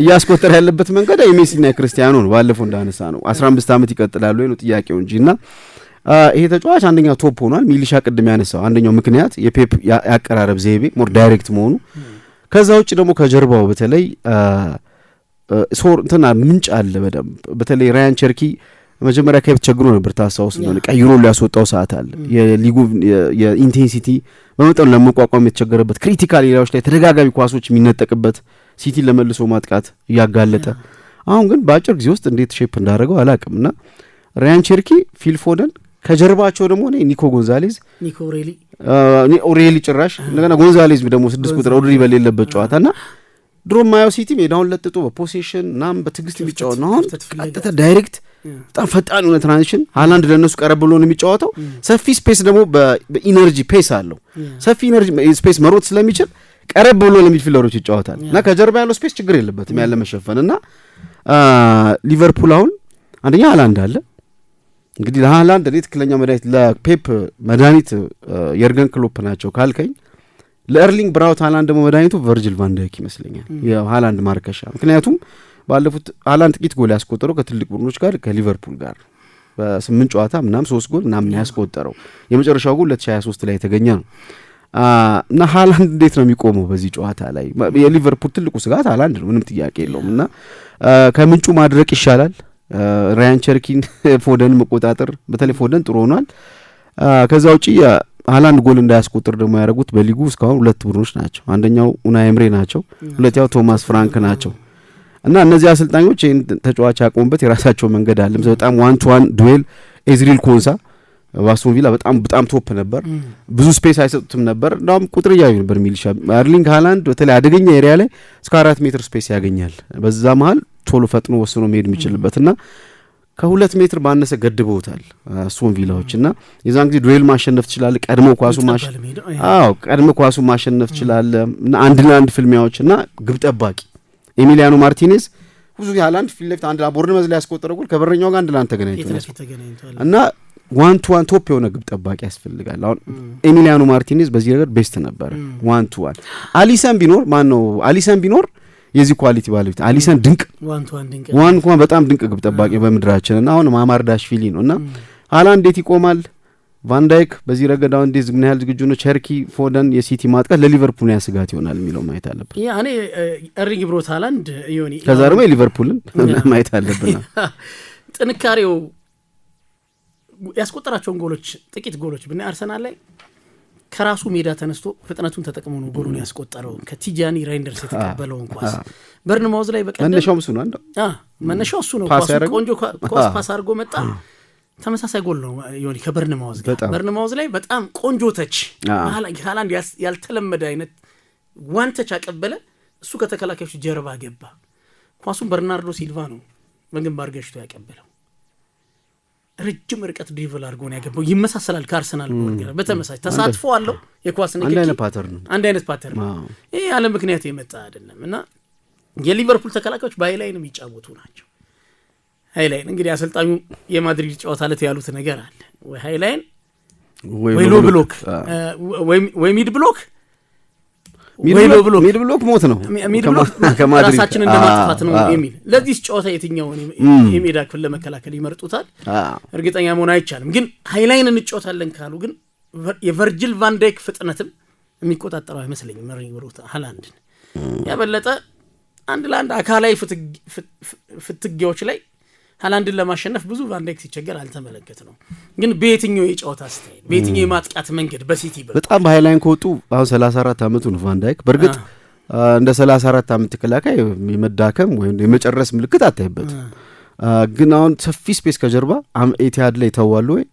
እያስቆጠረ ያለበት መንገድ የሜሲና የክርስቲያኖ ነው። ባለፈው እንዳነሳ ነው 15 ዓመት ይቀጥላሉ ነው ጥያቄው እንጂና ይሄ ተጫዋች አንደኛው ቶፕ ሆኗል። ሚሊሻ ቅድም ያነሳው አንደኛው ምክንያት የፔፕ ያቀራረብ ዘይቤ ሞር ዳይሬክት መሆኑ ከዛ ውጭ ደግሞ ከጀርባው በተለይ እንትና ምንጭ አለ በደንብ በተለይ ራያን ቸርኪ መጀመሪያ ከብት ቸግሮ ነበር ታሳውስ ነው ቀይሮ ሊያስወጣው ሰዓት አለ የሊጉ የኢንቴንሲቲ በመጠኑ ለመቋቋም የተቸገረበት ክሪቲካል ኤሪያዎች ላይ ተደጋጋሚ ኳሶች የሚነጠቅበት ሲቲ ለመልሶ ማጥቃት ያጋለጠ አሁን ግን በአጭር ጊዜ ውስጥ እንዴት ሼፕ እንዳደረገው አላቅምና ራያን ቸርኪ ፊል ፎደን ከጀርባቸው ደግሞ ኒኮ ጎንዛሌዝ ኦሬሊ ጭራሽ እንደገና ጎንዛሌዝ ደግሞ 6 ቁጥር ኦድሪ በሌለበት ጨዋታና ድሮ ማያው ሲቲ ሜዳውን ለጥጦ በፖሴሽን ናም በትግስት የሚጫወት ነው አሁን ቀጥታ ዳይሬክት በጣም ፈጣን የሆነ ትራንዚሽን ሃላንድ ለነሱ ቀረብ ብሎ ነው የሚጫወተው ሰፊ ስፔስ ደግሞ በኢነርጂ ፔስ አለው ሰፊ ኢነርጂ ስፔስ መሮጥ ስለሚችል ቀረብ ብሎ ለሚድፊልደሮች ይጫወታል እና ከጀርባ ያለው ስፔስ ችግር የለበትም ያለ መሸፈንና ሊቨርፑል አሁን አንደኛ ሃላንድ አለ እንግዲህ ለሃላንድ ትክክለኛ መድኃኒት ለፔፕ መድኃኒት የርገን ክሎፕ ናቸው ካልከኝ ለኤርሊንግ ብራውት ሃላንድ ደግሞ መድኃኒቱ ቨርጂል ቫን ዳይክ ይመስለኛል የሃላንድ ማርከሻ ምክንያቱም ባለፉት ሃላንድ ጥቂት ጎል ያስቆጠረው ከትልቅ ቡድኖች ጋር ከሊቨርፑል ጋር በ8 ጨዋታ ምናም 3 ጎል ምናምን ያስቆጠረው የመጨረሻው ጎል 2023 ላይ የተገኘ ነው እና ሃላንድ እንዴት ነው የሚቆመው በዚህ ጨዋታ ላይ የሊቨርፑል ትልቁ ስጋት ሃላንድ ነው ምንም ጥያቄ የለውም እና ከምንጩ ማድረቅ ይሻላል ራያን ቸርኪን ፎደን መቆጣጠር በተለይ ፎደን ጥሩ ሆኗል ከዛ ውጪ ሃላንድ ጎል እንዳያስቆጥር ደግሞ ያደረጉት በሊጉ እስካሁን 2 ቡድኖች ናቸው አንደኛው ኡናይ ኤምሬ ናቸው ሁለተኛው ቶማስ ፍራንክ ናቸው እና እነዚህ አሰልጣኞች ይሄን ተጫዋች ያቆሙበት የራሳቸው መንገድ አለ በጣም ዋን ቱ ዋን ዱዌል ኤዝሪል ኮንሳ በአስቶን ቪላ በጣም ቶፕ ነበር ብዙ ስፔስ አይሰጡትም ነበር እንደውም ቁጥር ያዩ ነበር ሚልሻ ኤርሊንግ ሃላንድ በተለይ አደገኛ ኤሪያ ላይ እስከ 4 ሜትር ስፔስ ያገኛል በዛ መሃል ቶሎ ፈጥኖ ወስኖ መሄድ የሚችልበትና ከ2 ሜትር ባነሰ ገድበውታል አስቶን ቪላዎችና የዛን ጊዜ ዱዌል ማሸነፍ ይችላል ቀድሞ ኳሱ ማሸነፍ ይችላል እና አንድ ለአንድ ፍልሚያዎችና ግብ ጠባቂ ኤሚሊያኖ ማርቲኔዝ ብዙ ሃላንድ ፊት ለፊት አንድ ቦርንመዝ ላይ ያስቆጠረው ጎል ከበረኛው ጋር አንድ ለአንድ ተገናኝቷል እና ዋን ቱ ዋን ቶፕ የሆነ ግብ ጠባቂ ያስፈልጋል አሁን ኤሚሊያኖ ማርቲኔዝ በዚህ ነገር ቤስት ነበር ዋን ቱ ዋን አሊሰን ቢኖር የዚህ ኳሊቲ ባለቤት አሊሰን ድንቅ ዋን ቱ ዋን በጣም ድንቅ ግብ ጠባቂ በመድራችንና አሁን ማማርዳሽቪሊ ነውና ሃላንድ እንዴት ይቆማል ቫን ዳይክ በዚህ ረገድ አሁን እንዴት ምን ያህል ዝግጁ ነው ቸርኪ ፎደን የሲቲ ማጥቃት ለሊቨርፑል ያስጋት ይሆናል የሚለው ማየት አለበት እኔ ኤርሊንግ ብራውት ሃላንድ ይሆኒ ከዛ ደግሞ የሊቨርፑልን ማየት አለብን ጥንካሬው ያስቆጠራቸውን ጎሎች ጥቂት ጎሎች ብና አርሰናል ላይ ከራሱ ሜዳ ተነስቶ ፍጥነቱን ተጠቅሞ ነው ጎሉን ያስቆጠረው ከቲጃኒ ራይንደርስ የተቀበለውን ኳስ በርንማውዝ ላይ በቀደም መነሻው እሱ ነው ኳስ ቆንጆ ኳስ ፓስ አድርጎ መጣ ተመሳሳይ ጎል ነው ይሆን ከበርንማውዝ ጋር በርንማውዝ ላይ በጣም ቆንጆ ተች ሃላንድ ያልተለመደ አይነት ዋን ተች አቀበለ እሱ ከተከላካዮች ጀርባ ገባ ኳሱን በርናርዶ ሲልቫ ነው በግንባር ገጭቶ ያቀበለው ረጅም ርቀት ድሪቭል አድርጎ ነው ያገባው ይመሳሰላል ከአርሰናል ጎል ጋር በተመሳሳይ ተሳትፎ አለው የኳስ ንክኪ አንድ አይነት ፓተርን ይሄ ያለ ምክንያት የመጣ አይደለም እና የሊቨርፑል ተከላካዮች በሃይላይን የሚጫወቱ ናቸው ሃይላይን እንግዲህ አሰልጣኙ የማድሪድ ጨዋታ ላይ ያሉት ነገር አለ ወይ ሃይላይን ወይ ሎ ብሎክ ወይ ሚድ ብሎክ ሚድ ብሎክ ሞት ነው ራሳችንን እንደማጥፋት ነው የሚል ለዚህ ጨዋታ የትኛው የሜዳ ክፍል ለመከላከል ይመርጡታል እርግጠኛ መሆን አይቻልም ግን ሃይላይን እንጫወታለን ካሉ ግን የቨርጂል ቫን ዳይክ ፍጥነትም የሚቆጣጠረው አይመስለኝም ኤርሊንግ ብራውት ሃላንድን ያበለጠ አንድ ለአንድ አካላዊ ፍትጊያዎች ላይ ሃላንድን ለማሸነፍ ብዙ ቫን ዳይክ ሲቸገር አልተመለከት ነው ግን በየትኛው የጨዋታ ስታይል በየትኛው የማጥቃት መንገድ በሲቲ በጣም በሃይላይን ከወጡ አሁን 34 አመቱ ነው ቫን ዳይክ በርግጥ እንደ 34 አመት ተከላካይ የመዳከም ወይ የመጨረስ ምልክት አታይበት ግን አሁን ሰፊ ስፔስ ከጀርባ ኤቲሃድ ላይ ተዋሉ ወይ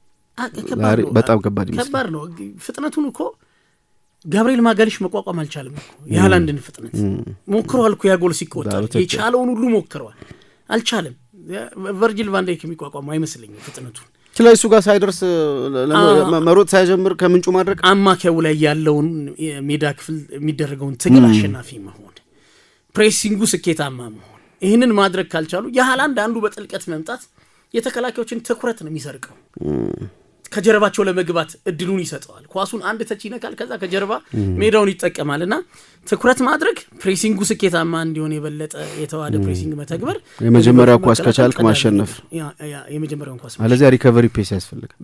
በጣም ከባድ ነው ፍጥነቱን እኮ ጋብሪኤል ማጋሊሽ መቋቋም አልቻለም እኮ የሃላንድን ፍጥነት ሞክሯል እኮ ያጎል ሲቆጣ የቻለውን ሁሉ ሞክሯል አልቻለም ቨርጂል ቫን ዳይክ የሚቋቋም አይመስልኝም ፍጥነቱን ስለሱ ጋር ሳይደርስ መሮጥ ሳይጀምር ከምንጩ ማድረግ አማካዩ ላይ ያለውን ሜዳ ክፍል የሚደረገውን ትግል አሸናፊ መሆን ፕሬሲንጉ ስኬታማ መሆን ይህንን ማድረግ ካልቻሉ የሃላንድ አንዱ በጥልቀት መምጣት የተከላካዮችን ትኩረት ነው የሚሰርቀው ከጀርባቸው ለመግባት እድሉን ይሰጠዋል። ኳሱን አንድ ተች ይነካል፣ ከዛ ከጀርባ ሜዳውን ይጠቀማልና ትኩረት ማድረግ ፕሬሲንጉ ስኬታማ እንዲሆን የበለጠ የተዋደ ፕሬሲንግ መተግበር የመጀመሪያው ኳስ ከቻልክ ማሸነፍ የመጀመሪያው ኳስ አለዚያ ሪከቨሪ ፔስ ያስፈልጋል።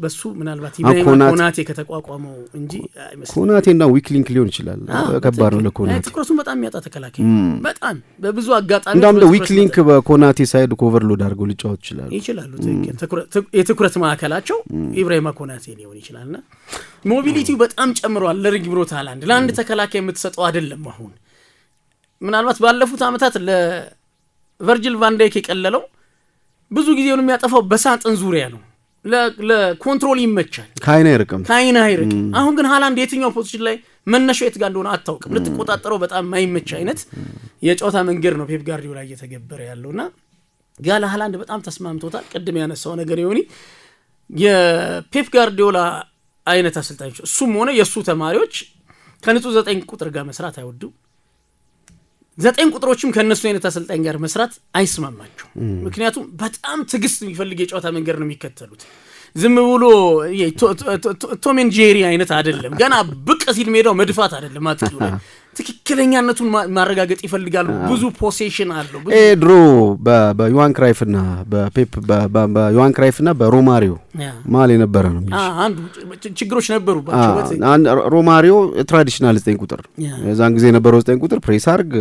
በሱ ምናልባት ኢብራሂም ኮናቴ ከተቋቋመው እንጂ ኮናቴና ዊክ ሊንክ ሊሆን ይችላል። ከባድ ነው ለኮናቴ ትኩረቱን በጣም የሚያጣ ተከላካይ በጣም በብዙ አጋጣሚ እንደውም ዊክ ሊንክ በኮናቴ ሳይድ ኦቨርሎድ አድርገው ሊጫወት ይችላሉ። የትኩረት ማዕከላቸው ኢብራሂም ኮናቴ ሊሆን ይችላልና ሞቢሊቲው በጣም ጨምሯል። ለርግ ብሮት ሃላንድ ለአንድ ተከላካይ የምትሰጠው አይደለም። አሁን ምናልባት ባለፉት አመታት ለቨርጂል ቫን ዳይክ የቀለለው ብዙ ጊዜውን የሚያጠፋው በሳጥን ዙሪያ ነው። ለኮንትሮል ይመቻል፣ ካይና አይርቅም። አሁን ግን ሃላንድ የትኛው ፖዚሽን ላይ መነሻው የት ጋር እንደሆነ አታውቅም። ልትቆጣጠረው በጣም ማይመች አይነት የጨዋታ መንገድ ነው ፔፕ ጋርዲዮላ እየተገበረ ያለውና ጋላ ሃላንድ በጣም ተስማምቶታል። ቅድም ያነሳው ነገር ይሆኒ የፔፕ ጋርዲዮላ አይነት አሰልጣኞች እሱም ሆነ የሱ ተማሪዎች ከንጹህ 9 ቁጥር ጋር መስራት አይወዱም። 9 ቁጥሮችም ከነሱ አይነት አሰልጣኝ ጋር መስራት አይስማማቸው። ምክንያቱም በጣም ትግስት የሚፈልግ የጨዋታ መንገድ ነው የሚከተሉት። ዝም ብሎ ቶም ኤንድ ጄሪ አይነት አይደለም። ገና ብቅ ሲል ሜዳው መድፋት አይደለም አጥቂው ላይ ትክክለኛነቱን ማረጋገጥ ይፈልጋሉ። ብዙ ፖሴሽን አለው። ድሮ በዮሃን ክራይፍና በፔፕ በዮሃን ክራይፍና በሮማሪዮ ማል የነበረ ነው። አንዱ ችግሮች ነበሩባቸው። ሮማሪዮ ትራዲሽናል 9 ቁጥር የዛን ጊዜ የነበረው 9 ቁጥር ፕሬስ አርግ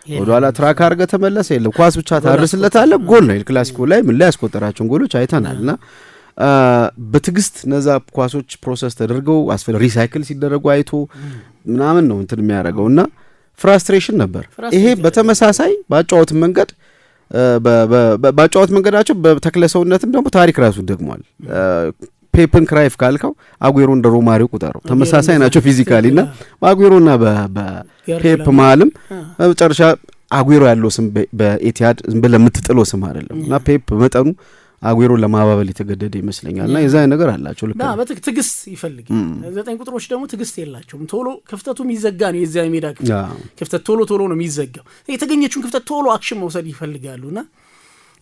ወደ ኋላ ትራክ አርገ ተመለሰ የለም ኳስ ብቻ ታርስለታለ ጎል ነው። ክላሲኮ ላይ ምን ላይ ያስቆጠራቸውን ጎሎች አይተናልና በትግስት ነዛ ኳሶች ፕሮሰስ ተደርገው ሪሳይክል ሲደረጉ አይቶ ምናምን ነው እንትን የሚያደርገውና ፍራስትሬሽን ነበር። ይሄ በተመሳሳይ ባጫወት መንገዳቸው በተክለሰውነትም ደግሞ ታሪክ ራሱ ደግሟል። ፔፕን ክራይፍ ካልከው አጉዌሮ እንደ ሮማሪዮ ቁጠረው ተመሳሳይ ናቸው ፊዚካሊና በአጉዌሮና በፔፕ መሀልም በመጨረሻ አጉዌሮ ያለው ስም በኤቲሃድ ዝም ብለህ የምትጥለው ስም አይደለም እና ፔፕ መጠኑ አጉዌሮ ለማባበል የተገደደ ይመስለኛልና የዛ ነገር አላቸው። ልክ ነው። ትግስት ይፈልጋል። 9 ቁጥሮች ደግሞ ትግስት የላቸውም። ቶሎ ክፍተቱም ይዘጋ ነው። የዛ ሜዳ ክፍተት ቶሎ ነው የሚዘጋው። የተገኘችውን ክፍተት ቶሎ አክሽን መውሰድ ይፈልጋሉና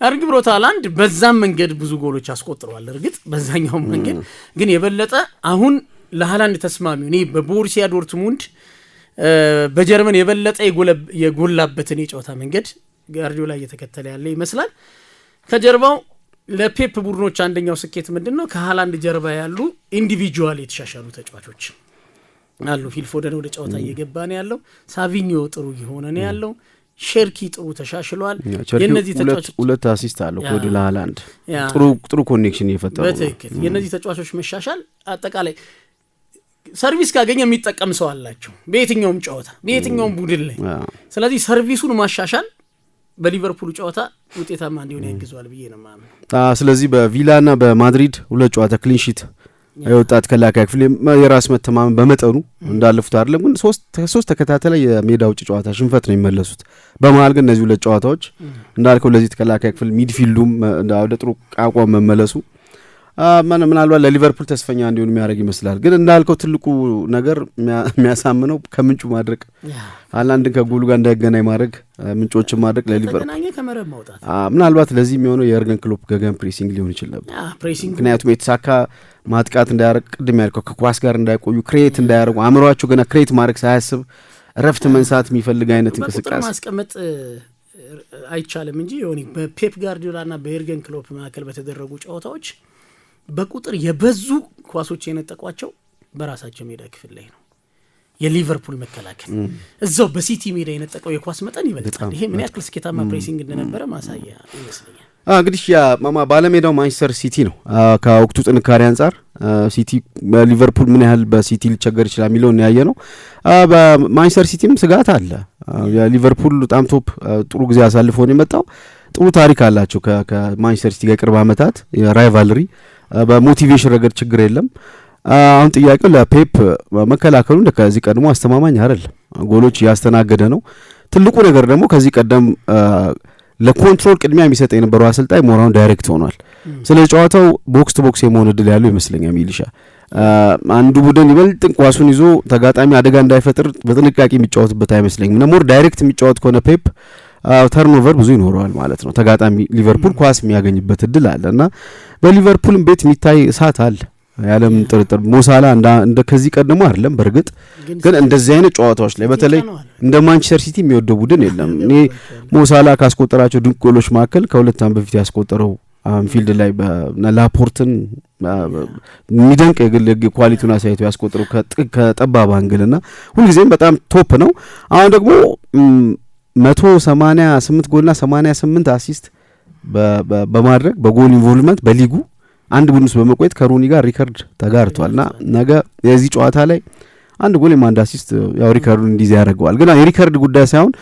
አርግ ብሮት ሃላንድ በዛም መንገድ ብዙ ጎሎች አስቆጥረዋል። እርግጥ በዛኛው መንገድ ግን የበለጠ አሁን ለሃላንድ ተስማሚው እኔ በቦሩሲያ ዶርትሙንድ በጀርመን የበለጠ የጎላበትን የጨዋታ መንገድ ጋርዲዮላ እየተከተለ ያለ ይመስላል። ከጀርባው ለፔፕ ቡድኖች አንደኛው ስኬት ምንድነው? ከሃላንድ ጀርባ ያሉ ኢንዲቪጁዋል የተሻሻሉ ተጫዋቾች አሉ። ፊልፎደን ወደ ጨዋታ እየገባ ነው ያለው። ሳቪኞ ጥሩ እየሆነ ነው ያለው። ሼርኪ ጥሩ ተሻሽሏል። የነዚህ ተጫዋቾች ሁለት አሲስት አለው ኮድ ለሃላንድ ጥሩ ኮኔክሽን እየፈጠሩ በትክክል የነዚህ ተጫዋቾች መሻሻል አጠቃላይ ሰርቪስ ካገኘ የሚጠቀም ሰው አላቸው በየትኛውም ጨዋታ በየትኛውም ቡድን ላይ። ስለዚህ ሰርቪሱን ማሻሻል በሊቨርፑል ጨዋታ ውጤታማ እንዲሆን ያግዟል ብዬ ነው ማመን። ስለዚህ በቪላና በማድሪድ ሁለት ጨዋታ ክሊን ሺት የወጣት ከላካይ ክፍል የራስ መተማመን በመጠኑ እንዳለፉት አይደለም ግን ሶስት ተከታታይ የሜዳ ውጭ ጨዋታ ሽንፈት ነው የሚመለሱት። በመሃል ግን እነዚህ ሁለት ጨዋታዎች እንዳልከው ለዚህ ተከላካይ ክፍል ሚድፊልዱም ወደ ጥሩ አቋም መመለሱ ምናልባት ለሊቨርፑል ተስፈኛ እንዲሆን የሚያደርግ ይመስላል። ግን እንዳልከው ትልቁ ነገር የሚያሳምነው ከምንጩ ማድረግ ሃላንድን ከጎሉ ጋር እንዳይገናኝ ማድረግ ምንጮችን ማድረግ ለሊቨርፑል ምናልባት ለዚህ የሚሆነው የኤርገን ክሎፕ ገገን ፕሬሲንግ ሊሆን ይችላል። ምክንያቱም የተሳካ ማጥቃት እንዳያደርግ ቅድም ያልከው ከኳስ ጋር እንዳይቆዩ ክሬት እንዳያደርጉ አእምሯቸው ገና ክሬት ማድረግ ሳያስብ ረፍት መንሳት የሚፈልግ አይነት እንቅስቃሴ ማስቀመጥ አይቻልም እንጂ ዮኒ በፔፕ ጋርዲዮላና በኤርገን ክሎፕ መካከል በተደረጉ ጨዋታዎች በቁጥር የበዙ ኳሶች የነጠቋቸው በራሳቸው ሜዳ ክፍል ላይ ነው። የሊቨርፑል መከላከል እዛው በሲቲ ሜዳ የነጠቀው የኳስ መጠን ይበልጣል። ይሄ ምን ያክል ስኬታማ ፕሬሲንግ እንደነበረ ማሳያ ይመስለኛል። እንግዲህ ያ ባለሜዳው ማንቸስተር ሲቲ ነው። ከወቅቱ ጥንካሬ አንጻር ሲቲ ሊቨርፑል ምን ያህል በሲቲ ሊቸገር ይችላል የሚለውን ያየ ነው። በማንቸስተር ሲቲም ስጋት አለ። የሊቨርፑል በጣም ቶፕ ጥሩ ጊዜ አሳልፎ ነው የመጣው። ጥሩ ታሪክ አላቸው ከማንቸስተር ሲቲ ጋር ቅርብ ዓመታት የራይቫልሪ በሞቲቬሽን ረገድ ችግር የለም። አሁን ጥያቄው ለፔፕ መከላከሉ ከዚህ ቀድሞ አስተማማኝ አይደለም። ጎሎች ያስተናገደ ነው። ትልቁ ነገር ደግሞ ከዚህ ቀደም ለኮንትሮል ቅድሚያ የሚሰጥ የነበረው አሰልጣኝ ሞራውን ዳይሬክት ሆኗል። ስለዚህ ጨዋታው ቦክስ ቱ ቦክስ የመሆን እድል ያለው ይመስለኛል። ሚሊሻ አንዱ ቡድን ይበልጥ ኳሱን ይዞ ተጋጣሚ አደጋ እንዳይፈጥር በጥንቃቄ የሚጫወትበት አይመስለኝም። እና ሞር ዳይሬክት የሚጫወት ከሆነ ፔፕ ተርኖቨር ብዙ ይኖረዋል ማለት ነው። ተጋጣሚ ሊቨርፑል ኳስ የሚያገኝበት እድል አለ እና በሊቨርፑልም ቤት የሚታይ እሳት አለ። ያለም ጥርጥር ሞሳላ እንደ ከዚህ ቀደሙ አይደለም በርግጥ ግን እንደዚህ አይነት ጨዋታዎች ላይ በተለይ እንደ ማንቸስተር ሲቲ የሚወደው ቡድን የለም እኔ ሞሳላ ካስቆጠራቸው ድንቅ ጎሎች መካከል ከሁለት ዓመት በፊት ያስቆጠረው አንፊልድ ላይ ላፖርትን የሚደንቅ የግል ኳሊቲውን አሳይቶ ያስቆጠረው ከጠባብ አንግልና ሁልጊዜም በጣም ቶፕ ነው አሁን ደግሞ 188 ጎልና 88 አሲስት በማድረግ በጎል ኢንቮልቭመንት በሊጉ አንድ ቡድን ውስጥ በመቆየት ከሩኒ ጋር ሪከርድ ተጋርቷልና ነገ የዚህ ጨዋታ ላይ አንድ ጎል የማንድ አሲስት ያው ሪከርዱን እንዲዝ ያደርገዋል ግን የሪከርድ ጉዳይ ሳይሆን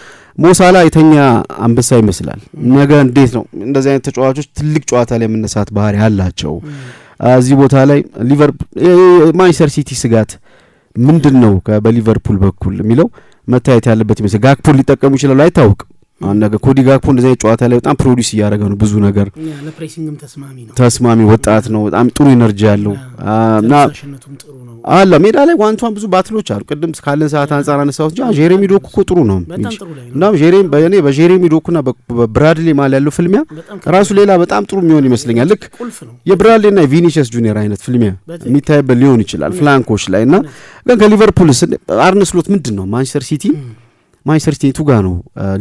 ሞሳላ የተኛ አንበሳ ይመስላል ነገ እንዴት ነው እንደዚህ አይነት ተጫዋቾች ትልቅ ጨዋታ ላይ መነሳት ባህሪ ያላቸው እዚህ ቦታ ላይ ማንቸስተር ሲቲ ስጋት ምንድነው በሊቨርፑል በኩል የሚለው መታየት ያለበት ይመስል ጋክፖ ሊጠቀሙ ይችላል አይታወቅም አንደገ ኮዲ ጋክፖ እንደዚህ ጨዋታ ላይ በጣም ፕሮዲዩስ ያደረገ ነው ብዙ ነገር ለፕሬሲንግም ተስማሚ ወጣት ነው በጣም ጥሩ ኢነርጂ ያለው እና አለ ሜዳ ላይ ዋንቷን ብዙ ባትሎች አሉ ቅድም ካለን ሰዓት አንፃር አነሳውት እንጂ ጄሬሚ ዶኩ እኮ ጥሩ ነው እና በጄሬሚ ዶኩና በብራድሊ ማል ያለው ፍልሚያ ራሱ ሌላ በጣም ጥሩ የሚሆን ይመስለኛል ልክ የብራድሊና ቪኒሲየስ ጁኒየር አይነት ፍልሚያ የሚታይበት ሊሆን ይችላል ፍላንኮች ላይ እና ግን ከሊቨርፑል አርነ ስሎት ምንድነው ማንቸስተር ሲቲ ቱጋ ነው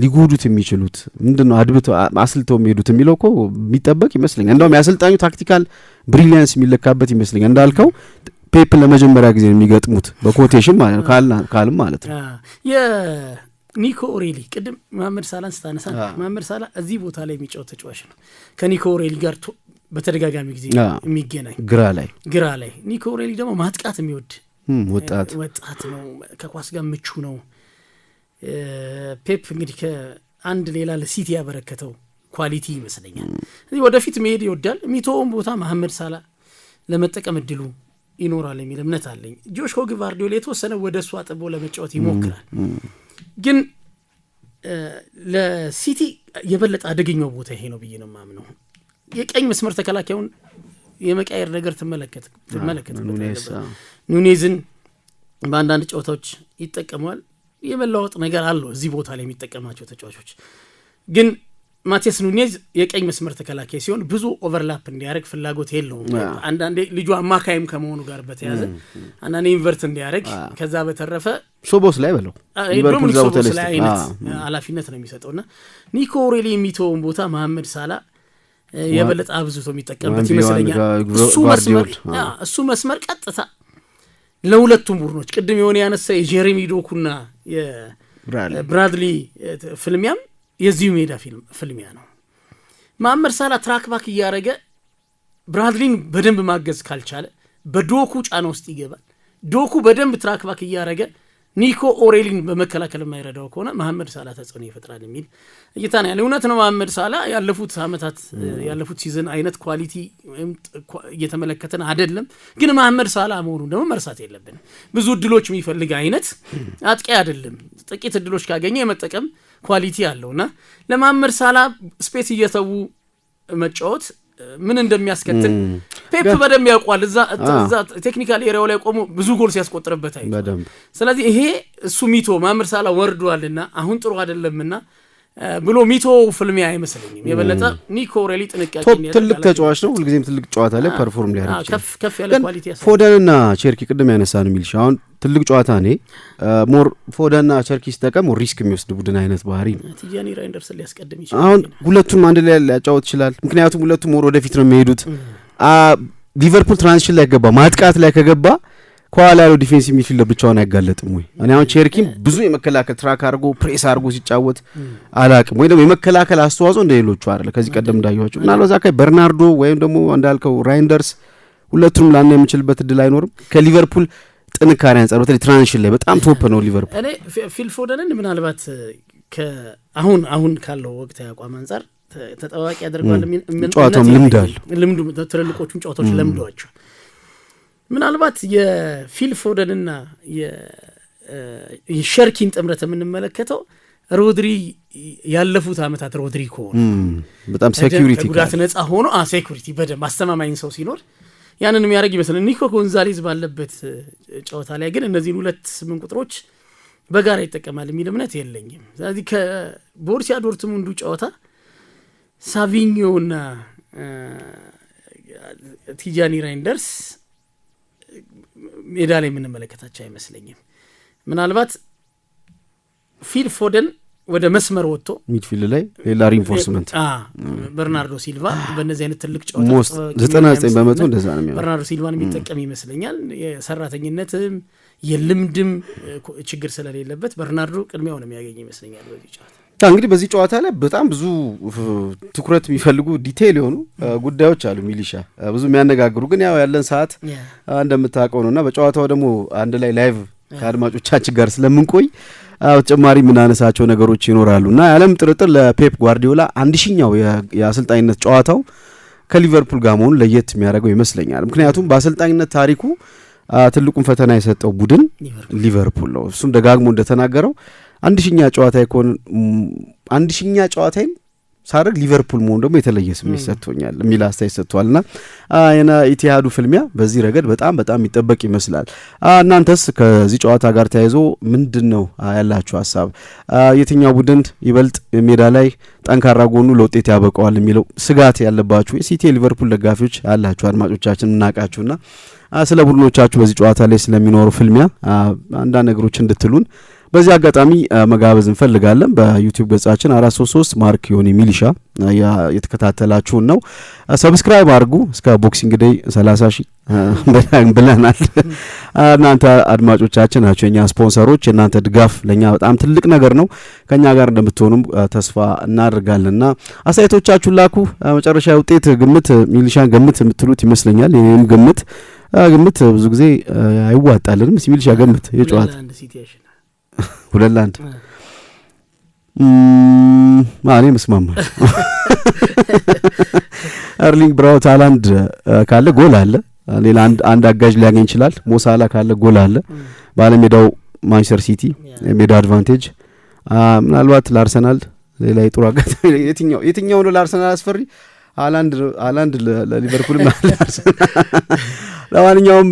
ሊጉዱት የሚችሉት ምንድነው አድብተው አስልተው የሚሄዱት የሚለው እኮ የሚጠበቅ ይመስለኛል እንደውም ያሰልጣኙ ታክቲካል ብሪሊያንስ የሚለካበት ይመስለኛል እንዳልከው ፔፕ ለመጀመሪያ ጊዜ የሚገጥሙት በኮቴሽን ማለት ካልም ማለት ነው የኒኮ ኦሬሊ ቅድም መሐመድ ሳላን ስታነሳ መሐመድ ሳላ እዚህ ቦታ ላይ የሚጫወት ተጫዋች ነው ከኒኮ ኦሬሊ ጋር በተደጋጋሚ ጊዜ የሚገናኝ ግራ ላይ ኒኮ ኦሬሊ ደግሞ ማጥቃት የሚወድ ወጣት ነው ከኳስ ጋር ምቹ ነው ፔፕ እንግዲህ ከአንድ ሌላ ለሲቲ ያበረከተው ኳሊቲ ይመስለኛል እዚህ ወደፊት መሄድ ይወዳል ሚቶውን ቦታ መሐመድ ሳላ ለመጠቀም እድሉ ይኖራል የሚል እምነት አለኝ ጆሽኮ ግቫርዲዮላ የተወሰነ ወደሱ አጥቦ ለመጫወት ይሞክራል ግን ለሲቲ የበለጠ አደገኛው ቦታ ይሄ ነው ብዬ ነው ማምነው የቀኝ መስመር ተከላካዩን የመቀየር ነገር ተመለከተ ኑኔዝን በአንዳንድ ጨዋታዎች ይጠቀማል የመላወጥ ነገር አለው እዚህ ቦታ ላይ የሚጠቀማቸው ተጫዋቾች ግን ማቲያስ ኑኔዝ የቀኝ መስመር ተከላካይ ሲሆን ብዙ ኦቨርላፕ እንዲያደርግ ፍላጎት የለውም አንዳንዴ ልጁ አማካይም ከመሆኑ ጋር በተያዘ አንዳንዴ ኢንቨርት እንዲያደርግ ከዛ በተረፈ ሶቦስ ላይ በለው ሊቨርፑል ሶቦስ ላይ አይነት ኃላፊነት ነው የሚሰጠውና ኒኮ ኦሬሊ የሚተውን ቦታ መሐመድ ሳላ የበለጠ አብዝቶ የሚጠቀምበት ይመስለኛል እሱ መስመር ቀጥታ ለሁለቱም ቡድኖች ቅድም የሆነ ያነሳ የጄሬሚ ዶኩና የብራድሊ ፍልሚያም የዚሁ ሜዳ ፍልሚያ ነው መሐመድ ሳላ ትራክ ባክ እያደረገ ብራድሊን በደንብ ማገዝ ካልቻለ በዶኩ ጫና ውስጥ ይገባል ዶኩ በደንብ ትራክ ባክ እያደረገ ኒኮ ኦሬሊን በመከላከል የማይረዳው ከሆነ መሐመድ ሳላ ተጽዕኖ ይፈጥራል የሚል እይታ ነው ያለው እውነት ነው መሐመድ ሳላ ያለፉት አመታት ያለፉት ሲዝን አይነት ኳሊቲ ወይም እየተመለከተን አይደለም ግን መሐመድ ሳላ መሆኑ ደግሞ መርሳት የለብንም ብዙ እድሎች የሚፈልግ አይነት አጥቂ አይደለም ጥቂት እድሎች ካገኘ የመጠቀም ኳሊቲ አለውና ለመሐመድ ሳላ ስፔስ እየተው መጫወት ምን እንደሚያስከትል ፔፕ በደም ያውቃል እዛ ቴክኒካል ኤሪያው ላይ ቆሞ ብዙ ጎል ሲያስቆጥርበት አይደለም ስለዚህ ይሄ እሱ ሚቶ መሐመድ ሳላ ወርዷልና አሁን ጥሩ አይደለምና ብሎ ሚቶ ፍልሚያ አይመስለኝም የበለጠ ኒኮ ኦሬሊ ጥንቃቄ ነው ትልቅ ተጫዋች ነው ሁልጊዜም ትልቅ ጨዋታ ላይ ፐርፎርም ሊያደርግ ይችላል ከፍ ያለ ኳሊቲ ያሳያል ፎደንና ቸርኪ ቅድም ያነሳን የሚልሽ አሁን ትልቅ ጨዋታ ነው ሞር ፎደንና ቸርኪ ሲጠቀም ሪስክ የሚወስድ ቡድን አይነት ባህሪ ነው ቲጃኒ ራይንደርስ ሊያስቀድም ይችላል አሁን ሁለቱም አንድ ላይ ሊያጫወት ይችላል ምክንያቱም ሁለቱም ሞር ወደፊት ነው የሚሄዱት ሊቨርፑል ትራንዚሽን ላይ ገባ ማጥቃት ላይ ከገባ ኳላ ያለው ዲፌንሲቭ ሚድፊልደር ብቻውን አይጋለጥም ወይ እኔ አሁን ቸርኪን ብዙ የመከላከል ትራክ አድርጎ ፕሬስ አድርጎ ሲጫወት አላቅም ወይ ደግሞ የመከላከል አስተዋጽኦ እንደሌሎቹ አይደለ ከዚህ ቀደም እንዳያችሁ እና ለዛ ካይ በርናርዶ ወይም ደግሞ እንዳልከው ራይንደርስ ሁለቱም ላና የምንችልበት እድል አይኖርም ከሊቨርፑል ጥንካሬ አንፃር በተለይ ትራንዚሽን ላይ በጣም ቶፕ ነው ሊቨርፑል እኔ ፊል ፎደንን ምናልባት አሁን ካለው ወቅት ያቋም አንፃር ተጠዋቂ ያደርጋል ጨዋታው ልምዱ ትልልቆቹን ጨዋታዎች ለምደዋቸው ምናልባት የፊል ፎደንና የሸርኪን ጥምረት የምንመለከተው ሮድሪ ያለፉት አመታት ሮድሪ ሆኖ በጣም ሴኩሪቲ ጉዳት ነፃ ሆኖ ሴኩሪቲ በደም አስተማማኝ ሰው ሲኖር ያንን የሚያደርግ ይመስላል ኒኮ ጎንዛሌዝ ባለበት ጨዋታ ላይ ግን እነዚህን ሁለት 8 ቁጥሮች በጋራ ይጠቀማል የሚል እምነት የለኝም ስለዚህ ከቦሩሲያ ዶርትሙንዱ ጨዋታ ሳቪኞና ቲጃኒ ራይንደርስ ሜዳ ላይ የምንመለከታቸው አይመስለኝም። ምናልባት ፊል ፎደን ወደ መስመር ወጥቶ ሚድፊልድ ላይ ሌላ ሪንፎርስመንት በርናርዶ ሲልቫ በእነዚህ አይነት ትልቅ ጨዋታ 99% እንደዛ ነው የሚሆነው። በርናርዶ ሲልቫን የሚጠቀም ይመስለኛል። የሰራተኝነትም የልምድም ችግር ስለሌለበት በርናርዶ ቅድሚያውን የሚያገኝ ይመስለኛል በዚህ ጨዋታ። እንግዲህ በዚህ ጨዋታ ላይ በጣም ብዙ ትኩረት የሚፈልጉ ዲቴይል የሆኑ ጉዳዮች አሉ ሚሊሻ፣ ብዙ የሚያነጋግሩ ግን ያው ያለን ሰዓት እንደምታውቀው ነውና በጨዋታው ደግሞ አንድ ላይ ላይቭ ከአድማጮቻችን ጋር ስለምንቆይ ተጨማሪ ምናነሳቸው ነገሮች ይኖራሉና ያለም ጥርጥር ለፔፕ ጓርዲዮላ 1000ኛው የአሰልጣኝነት ጨዋታው ከሊቨርፑል ጋር መሆኑን ለየት የሚያደርገው ይመስለኛል። ምክንያቱም በአሰልጣኝነት ታሪኩ ትልቁን ፈተና የሰጠው ቡድን ሊቨርፑል ነው። እሱም ደጋግሞ እንደተናገረው 1000ኛ ጨዋታ ይኮን 1000ኛ ጨዋታዬን ሳረግ ሊቨርፑል መሆኑ ደግሞ የተለየ ስሜት ሰጥቶኛል የሚል አስተያየት ሰጥቷልና የና ኢቲሃዱ ፍልሚያ በዚህ ረገድ በጣም በጣም ይጠበቅ ይመስላል። እናንተስ ከዚህ ጨዋታ ጋር ተያይዞ ምንድነው ያላችሁ ሐሳብ? የትኛው ቡድን ይበልጥ ሜዳ ላይ ጠንካራ ጎኑ ለውጤት ያበቀዋል የሚለው ስጋት ያለባችሁ የሲቲ ሊቨርፑል ደጋፊዎች ያላችሁ አድማጮቻችን እናቃችሁና ስለ ቡድኖቻችሁ በዚህ ጨዋታ ላይ ስለሚኖሩ ፍልሚያ አንዳንድ ነገሮች እንድትሉን በዚህ አጋጣሚ መጋበዝ እንፈልጋለን። በዩቲዩብ ገጻችን 433 ማርክ ዮኒ ሚሊሻ የተከታተላችሁ ነው። ሰብስክራይብ አድርጉ። እስከ ቦክሲንግ ዴይ 30,000 ብለናል። እናንተ አድማጮቻችን ናችሁ የኛ ስፖንሰሮች። እናንተ ድጋፍ ለኛ በጣም ትልቅ ነገር ነው። ከኛ ጋር እንደምትሆኑም ተስፋ እናደርጋለንና አስተያየቶቻችሁን ላኩ። መጨረሻ ውጤት ግምት ሚሊሻን ግምት የምትሉት ይመስለኛል። የኔም ግምት ብዙ ጊዜ አይዋጣልንም። ሚሊሻ ግምት የጨዋታ 2-1 ማኔ መስማማ አርሊንግ ብራውት ሃላንድ ካለ ጎል አለ። ሌላ አንድ አጋዥ ሊያገኝ ይችላል። ሞሳላ ካለ ጎል አለ። ባለሜዳው ማንቸስተር ሲቲ ሜዳ አድቫንቴጅ ምናልባት ለአርሰናል ሌላ የጥሩ አጋጣሚ የትኛው ነው ለአርሰናል አስፈሪ? ሃላንድ ለሊቨርፑል ማለት ለማንኛውም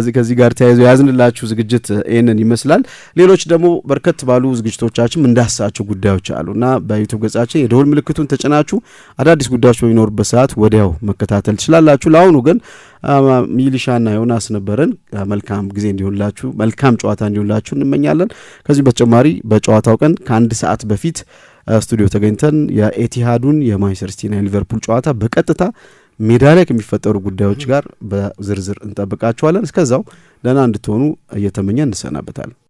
ከዚህ ጋር ተያይዞ ያዝንላችሁ ዝግጅት ይሄንን ይመስላል። ሌሎች ደግሞ በርከት ባሉ ዝግጅቶቻችን እንዳሳቸው ጉዳዮች አሉና በዩቲዩብ ገጻችን የደወል ምልክቱን ተጭናችሁ አዳዲስ ጉዳዮች በሚኖርበት ሰዓት ወዲያው መከታተል ትችላላችሁ። ለአሁኑ ግን ሚሊሻና ዮናስ ነበረን። መልካም ጊዜ እንዲሆንላችሁ፣ መልካም ጨዋታ እንዲሆንላችሁ እንመኛለን። ከዚህ በተጨማሪ በጨዋታው ቀን ከአንድ ሰዓት በፊት ስቱዲዮ ተገኝተን የኤቲሃዱን የማንቸስተር ሲቲና የሊቨርፑል ጨዋታ በቀጥታ ሜዳ ላይ ከሚፈጠሩ ጉዳዮች ጋር በዝርዝር እንጠብቃችኋለን። እስከዛው ደህና እንድትሆኑ እየተመኘን እንሰናበታለን።